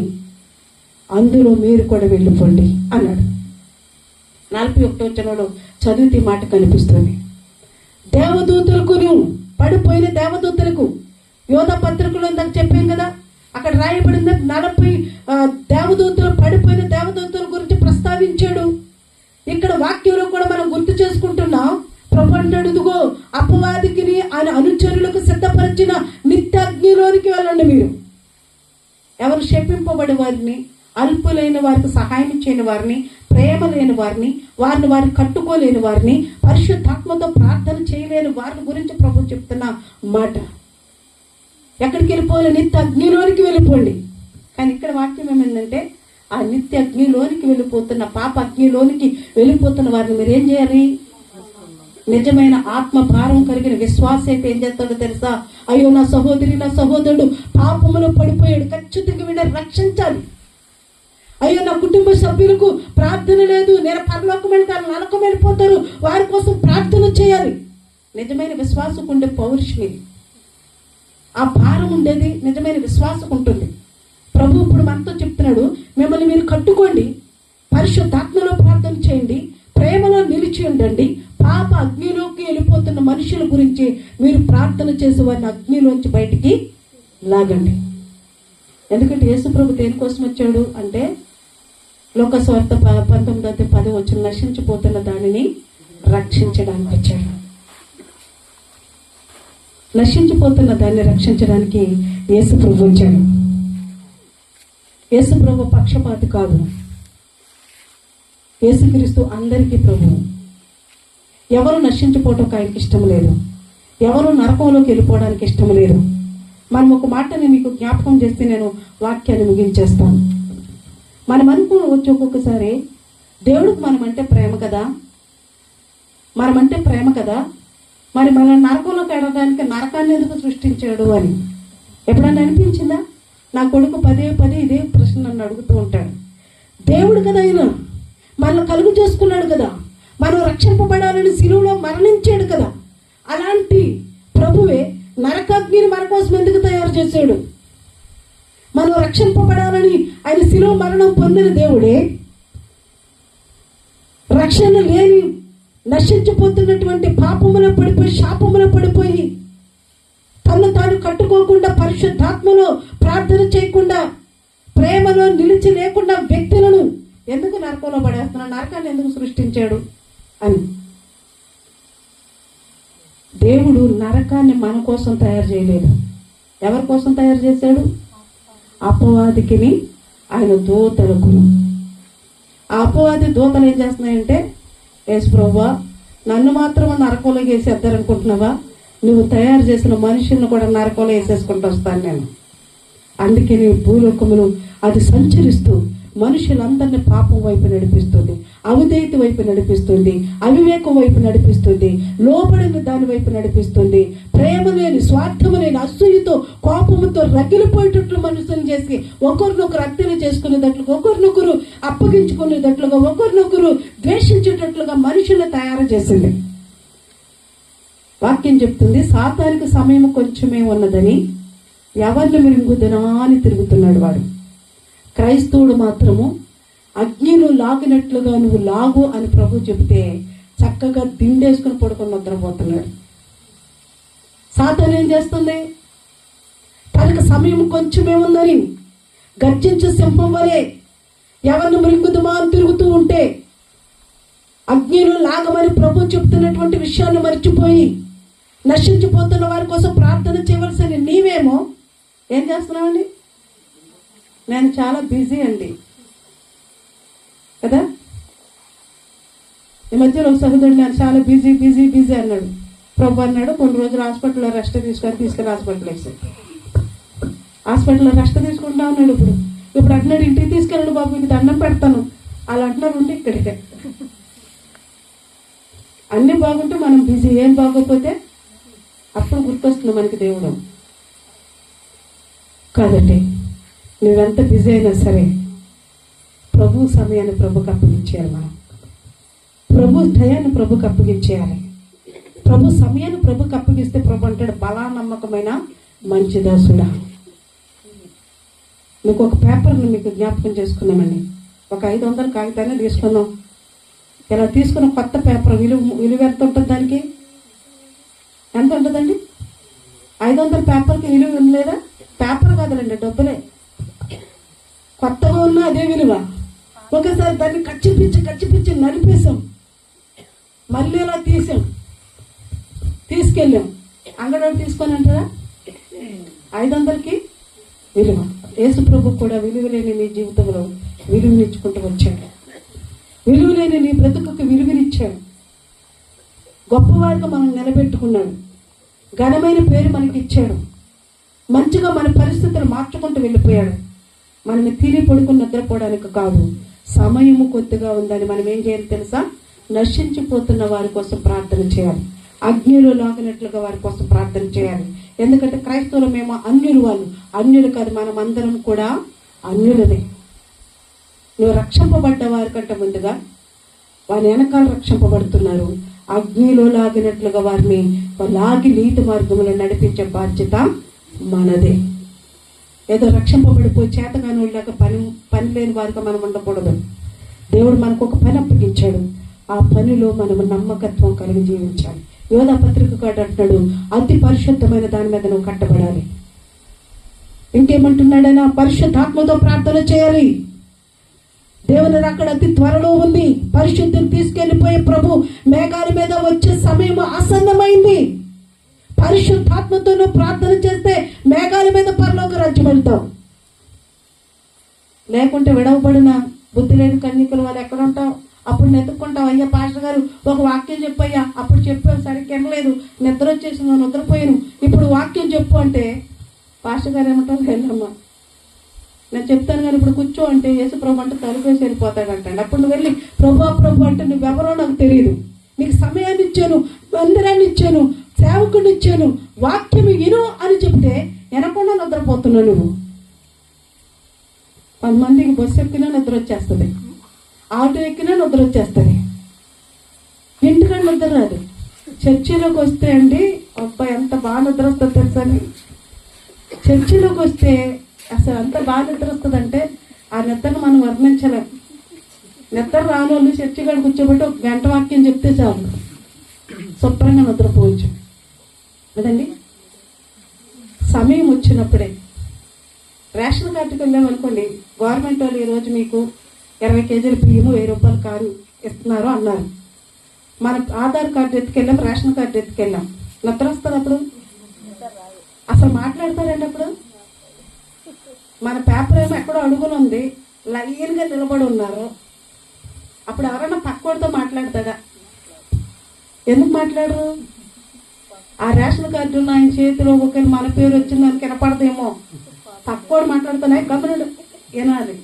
అందులో మీరు కూడా వెళ్ళిపోండి అన్నాడు. 41వ వచనంలో చదివితే మాట కనిపిస్తుంది. దేవదూతలకు, పడిపోయిన దేవదూతలకు, యోధ పత్రికలో ఇందాక చెప్పాం కదా, అక్కడ రాయబడింది 40 దేవదూతలు, పడిపోయిన దేవదూతల గురించి ప్రస్తావించాడు. ఇక్కడ వాక్యంలో కూడా మనం గుర్తు చేసుకుంటున్నాం. ప్రభు అంటాడు, ఇదిగో అపవాదికి ఆయన అనుచరులకు సిద్ధపరిచిన నిత్యాగ్నిలోనికి వెళ్ళండి మీరు. ఎవరు శపింపబడే వారిని, అల్పులైన వారికి సహాయం చేయని వారిని, ప్రేమ లేని వారిని, వారిని కట్టుకోలేని వారిని, పరిశుద్ధాత్మతో ప్రార్థన చేయలేని వారిని గురించి ప్రభు చెప్తున్న మాట. ఎక్కడికి వెళ్ళిపోవాలి? నిత్య అగ్నిలోనికి వెళ్ళిపోండి. కానీ ఇక్కడ వాక్యం ఏమైందంటే, ఆ నిత్య అగ్నిలోనికి వెళ్ళిపోతున్న, పాప అగ్నిలోనికి వెళ్ళిపోతున్న వారిని మీరు ఏం చేయాలి? నిజమైన ఆత్మ భారం కలిగిన విశ్వాస అయితే ఏం చేస్తాడో తెలుసా? అయ్యో నా సహోదరి, నా సహోదరుడు పాపములో పడిపోయాడు, ఖచ్చితంగా వీడిని రక్షించాలి. అయ్యో నా కుటుంబ సభ్యులకు ప్రార్థన లేదు, నేను పరలోకం వెళ్తాను, నరకం వెళ్ళిపోతారు, వారి కోసం ప్రార్థన చేయాలి. నిజమైన విశ్వాసకు ఉండే పౌరుషం ఇది. ఆ భారం ఉండేది నిజమైన విశ్వాసకు ఉంటుంది. ప్రభు ఇప్పుడు మనతో చెప్తున్నాడు, మిమ్మల్ని మీరు కట్టుకోండి, పరిశుద్ధాత్మలో ప్రార్థన చేయండి, ప్రేమలో నిలిచి ఉండండి. పాప అగ్నిలోకి వెళ్ళిపోతున్న మనుషుల గురించి మీరు ప్రార్థన చేసి వారిని అగ్నిలోంచి బయటికి లాగండి. ఎందుకంటే యేసు ప్రభు దేనికోసం వచ్చాడు అంటే, లోకస్వార్త 19:10 వచ్చిన నశించిపోతున్న దానిని రక్షించడానికి వచ్చాడు. నశించిపోతున్న దాన్ని రక్షించడానికి యేసు ప్రభు వచ్చాడు. యేసు ప్రభు పక్షపాతి కాదు. యేసుక్రీస్తు అందరికీ ప్రభు. ఎవరు నశించిపోవటం ఆయనకి ఇష్టం లేదు, ఎవరు నరకంలోకి వెళ్ళిపోవడానికి ఇష్టం లేదు. మనం ఒక మాటని మీకు జ్ఞాపకం చేస్తే నేను వాక్యాన్ని ముగించేస్తాను. మనం అనుకోవచ్చు ఒక్కొక్కసారి, దేవుడికి మనమంటే ప్రేమ కదా, మరి మన నరకంలోకి వెళ్ళడానికి నరకాన్ని ఎందుకు సృష్టించాడు అని ఎప్పుడన్నా అనిపించిందా? నా కొడుకు పదే ఇదే ప్రశ్న నన్ను అడుగుతూ ఉంటాడు. దేవుడు కదా ఆయన, మనల్ని కలుగు చేసుకున్నాడు కదా, మనం రక్షింపబడాలని శిలువలో మరణించాడు కదా, అలాంటి ప్రభువే నరకాగ్నిని మన కోసం ఎందుకు తయారు చేశాడు? మనం రక్షింపబడాలని ఆయన శిలువ మరణం పొందిన దేవుడే రక్షణ లేని నశించిపోతున్నటువంటి పాపములో పడిపోయి శాపములో పడిపోయి తను తాను కట్టుకోకుండా పరిశుద్ధాత్మలో ప్రార్థన చేయకుండా ప్రేమలో నిలిచి లేకుండా వ్యక్తులను ఎందుకు నరకంలో పడేస్తున్నాడు, నరకాన్ని ఎందుకు సృష్టించాడు అని. దేవుడు నరకాన్ని మన కోసం తయారు చేయలేదు. ఎవరి కోసం తయారు చేశాడు? అపవాదికిని ఆయన దూతలకును. ఆ అపవాది దూతలు ఏం చేస్తున్నాయంటే, యేసు ప్రభువా నన్ను మాత్రం నరకంలో వేసేద్దారనుకుంటున్నావా? నువ్వు తయారు చేసిన మనుషులను కూడా నరకంలో వేసేసుకుంటూ వస్తాను నేను. అందుకే నీ భూలోకములు అది సంచరిస్తూ మనుషులందరినీ పాపం వైపు నడిపిస్తుంది, అవిధేయత వైపు నడిపిస్తుంది, అవివేకం వైపు నడిపిస్తుంది, లోబడిన దాని వైపు నడిపిస్తుంది, ప్రేమ లేని స్వార్థము లేని అసూయతో కోపముతో రగిలిపోయేటట్లు మనుషులను చేసి ఒకరినొకరు హత్యలు చేసుకునేటట్లుగా, ఒకరినొకరు అప్పగించుకునేటట్లుగా, ఒకరినొకరు ద్వేషించేటట్లుగా మనుషులను తయారు చేసింది. వాక్యం చెప్తుంది, సాతానికి సమయం కొంచెమే ఉన్నదని ఎవరిని మింగుదనా అని తిరుగుతున్నాడు వాడు. క్రైస్తవుడు మాత్రము అగ్నిలో లాగినట్లుగా నువ్వు లాగు అని ప్రభు చెబితే చక్కగా దిండేసుకుని పడుకొని నిద్రపోతున్నాడు. సాతాను ఏం చేస్తుంది? తనకు సమయం కొంచెమే ఉందని గర్జించే సింహం వలె ఎవరిని మృంగుదమా అని తిరుగుతూ ఉంటే అగ్నిలో లాగమని ప్రభు చెప్తున్నటువంటి విషయాన్ని మర్చిపోయి నశించిపోతున్న వారి కోసం ప్రార్థన చేయవలసిన నీవేమో ఏం చేస్తున్నావండి? నేను చాలా బిజీ అండి కదా. ఈ మధ్యలో ఒక సహోదరుడు నేను చాలా బిజీ బిజీ బిజీ అన్నాడు. ప్రభు అన్నాడు కొన్ని రోజులు హాస్పిటల్లో రెస్ట్ తీసుకెళ్ళి హాస్పిటల్ వేసాడు. హాస్పిటల్లో రెస్ట్ తీసుకుంటా ఉన్నాడు. ఇప్పుడు అంటున్నాడు ఇంటికి తీసుకెళ్ళండి బాబు, మీకు దండం పెడతాను. అలా అంటున్నారు. ఉండి ఇక్కడికే అన్నీ బాగుంటే మనం బిజీ, ఏం బాగోకపోతే అప్పుడు గుర్తొస్తుంది మనకి దేవుడు. కాబట్టి నువ్వెంత బిజీ అయినా సరే ప్రభు సమయాన్ని ప్రభుకి అప్పగించేయాలి. మనం ప్రభు దయాన్ని ప్రభుకి అప్పగించేయాలి. ప్రభు సమయాన్ని ప్రభుకి అప్పగిస్తే ప్రభు అంటాడు, బలా నమ్మకమైన మంచి దాసుడా. మీకు ఒక పేపర్ని మీకు జ్ఞాపకం చేసుకున్నామండి. ఒక 500 కాగితాన్ని తీసుకున్నాం. ఇలా తీసుకున్న కొత్త పేపర్ విలువ ఎంత ఉంటుంది? దానికి ఎంత ఉంటుందండి? 500 పేపర్కి విలువ లేదా? పేపర్ కాదులండి, డబ్బులే. కొత్తగా ఉన్నా అదే విలువ. ఒకసారి దాన్ని కచ్చిపిచ్చి నలిపేసాం, మళ్ళీ ఇలా తీసుకెళ్ళాం. అంగడి తీసుకొని అంటారా 500కి విలువ. యేసు ప్రభు కూడా విలువ లేని నీ జీవితంలో విలువనిచ్చుకుంటూ వచ్చాడు. విలువ లేని నీ బ్రతుకుకి విలువనిచ్చాడు. గొప్పవారిగా మనం నిలబెట్టుకున్నాడు. ఘనమైన పేరు మనకి ఇచ్చాడు. మంచిగా మన పరిస్థితులు మార్చుకుంటూ వెళ్ళిపోయాడు. మనల్ని తిని పడుకుని నిద్రపోవడానికి కాదు. సమయము కొద్దిగా ఉందని మనం ఏం చేయాలి తెలుసా? నశించిపోతున్న వారి కోసం ప్రార్థన చేయాలి. అగ్నిలో లాగినట్లుగా వారి కోసం ప్రార్థన చేయాలి. ఎందుకంటే క్రైస్తవులు మేము అన్యులు, వాళ్ళు అన్యులు కాదు. మనం అందరం కూడా అన్యులదే. నువ్వు రక్షింపబడ్డ వారి కంటే ముందుగా వారి వెనకాల రక్షింపబడుతున్నారు. అగ్నిలో లాగినట్లుగా వారిని లాగి నీతి మార్గంలో నడిపించే బాధ్యత మనదే. ఏదో రక్షింపబడిపోయి చేతగాని వాళ్ళగా పని లేని వారిగా మనం ఉండకూడదు. దేవుడు మనకు ఒక పని అప్పగించాడు. ఆ పనిలో మనం నమ్మకత్వం కలిగి జీవించాలి. యోధా పత్రిక కాడు అంటున్నాడు, అతి పరిశుద్ధమైన దాని మీద నువ్వు కట్టబడాలి. ఇంకేమంటున్నాడైనా? పరిశుద్ధాత్మతో ప్రార్థన చేయాలి. దేవుని అక్కడ అతి త్వరలో ఉంది. పరిశుద్ధిని తీసుకెళ్లిపోయే ప్రభు మేఘాల మీద వచ్చే సమయం ఆసన్నమైంది. పరిశుద్ధాత్మతో నువ్వు ప్రార్థన చేస్తే మేఘాల మీద పరలోక రాజ్యం వెళ్తావు. లేకుంటే విడవబడిన బుద్ధి లేని కన్యకలు వాళ్ళు ఎక్కడ ఉంటావు? అప్పుడు నెతుక్కుంటావు. అయ్యా పాస్టర్ గారు ఒక వాక్యం చెప్పయ్యా, అప్పుడు చెప్పావు సరిగ్గా వినలేదు, నిద్ర వచ్చేసింది, నిద్రపోయాను, ఇప్పుడు వాక్యం చెప్పు అంటే పాస్టర్ గారు ఏమంటారు? వెళ్ళమ్మా నేను చెప్తాను కానీ ఇప్పుడు కూర్చో అంటే యేసు ప్రభు అంటే తలుపేసి వెళ్ళిపోతాడంటండి. అప్పుడు నువ్వు వెళ్ళి ప్రభు అంటే నువ్వెవరో నాకు తెలియదు, నీకు సమయాన్ని ఇచ్చాను, మందిరాన్ని ఇచ్చాను, సేవకుడిని ఇచ్చాను, వాక్యం విను అని చెప్తే వినకుండా నిద్రపోతున్నావు నువ్వు. 10 మందికి బస్సు ఎక్కినా నిద్ర వచ్చేస్తుంది, ఆటో ఎక్కినా నిద్ర వచ్చేస్తుంది, ఇంటికాడ నిద్ర రాదు. చర్చిలోకి వస్తే అండి అబ్బాయి ఎంత బాగా నిద్ర వస్తుంది తెలుసా? చర్చిలోకి వస్తే అసలు అంత బాగా నిద్ర వస్తుందంటే ఆ నిద్రను మనం వర్ణించలేం. నిద్ర రాని వాళ్ళు చర్చి కాడ కూర్చోబెట్టి ఒక గంట వాక్యం చెప్తే చాలు, శుభ్రంగా నిద్రపోవచ్చు కదండి. సమయం వచ్చినప్పుడే రేషన్ కార్డుకి వెళ్ళామనుకోండి, గవర్నమెంట్ వాళ్ళు ఈరోజు మీకు 20 కేజీల బియ్యము 1000 రూపాయలు కారు ఇస్తున్నారు అన్నారు. మన ఆధార్ కార్డు ఎత్తుకెళ్ళాం, రేషన్ కార్డు ఎత్తుకెళ్ళాం. నిద్ర వస్తుంది అప్పుడు, అసలు మాట్లాడతారండి అప్పుడు. మన పేపర్ ఏమో ఎక్కడో అడుగులు ఉంది, లైన్గా నిలబడి ఉన్నారు. అప్పుడు ఎవరైనా పక్కోడితో మాట్లాడతాడా? ఎందుకు మాట్లాడరు? ఆ రేషన్ కార్డు ఉన్న ఆయన చేతిలో ఒకరి మన పేరు వచ్చిందని కనపడదేమో, పక్కోడు మాట్లాడుతున్నా గమనుడు వినాలి.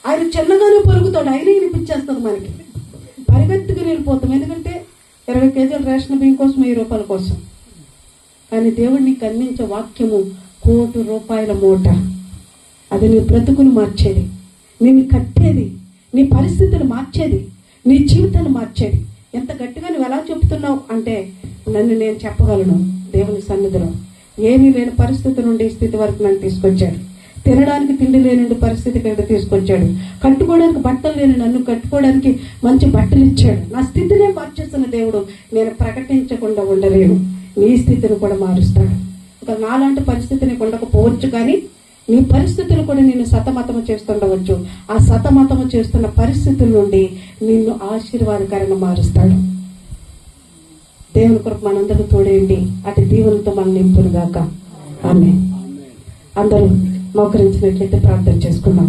ఆయన చిన్నగానే పరుగుతాడు, ఆయన వినిపించేస్తుంది మనకి, పరిగెత్తుకుని వెళ్ళిపోతాం. ఎందుకంటే 20 కేజీల రేషన్ బియ్యం కోసం 1000 రూపాయల కోసం. కానీ దేవుడు నీకు అందించే వాక్యము 1 కోటి రూపాయల మూట. అది నీ బ్రతుకుని మార్చేది, నిన్ను కట్టేది, నీ పరిస్థితులు మార్చేది, నీ జీవితాన్ని మార్చేది. ఎంత గట్టిగా నువ్వు ఎలా చెప్తున్నావు అంటే, నన్ను నేను చెప్పగలను దేవుని సన్నిధిలో. ఏమీ లేని పరిస్థితి నుండి ఈ స్థితి వరకు నన్ను తీసుకొచ్చాడు. తినడానికి తిండి లేని పరిస్థితికి ఇక్కడ తీసుకొచ్చాడు. కట్టుకోవడానికి బట్టలు లేని నన్ను కట్టుకోవడానికి మంచి బట్టలు ఇచ్చాడు. నా స్థితినే మార్చేస్తున్న దేవుడు. నేను ప్రకటించకుండా ఉండలేను. నీ స్థితిని కూడా మారుస్తాడు. ఇంకా నాలాంటి పరిస్థితి నీకు ఉండకపోవచ్చు, కానీ నీ పరిస్థితులు కూడా నిన్ను సతమతము చేస్తుండవచ్చు. ఆ సతమతము చేస్తున్న పరిస్థితుల నుండి నిన్ను ఆశీర్వాదకరంగా మారుస్తాడు. దేవుని కృప మనందరూ తోడేయండి. అటు దీవులతో మనం నింపురుగాక. ఆమేన్. అందరూ మోకరించినట్లయితే ప్రార్థన చేసుకుందాం.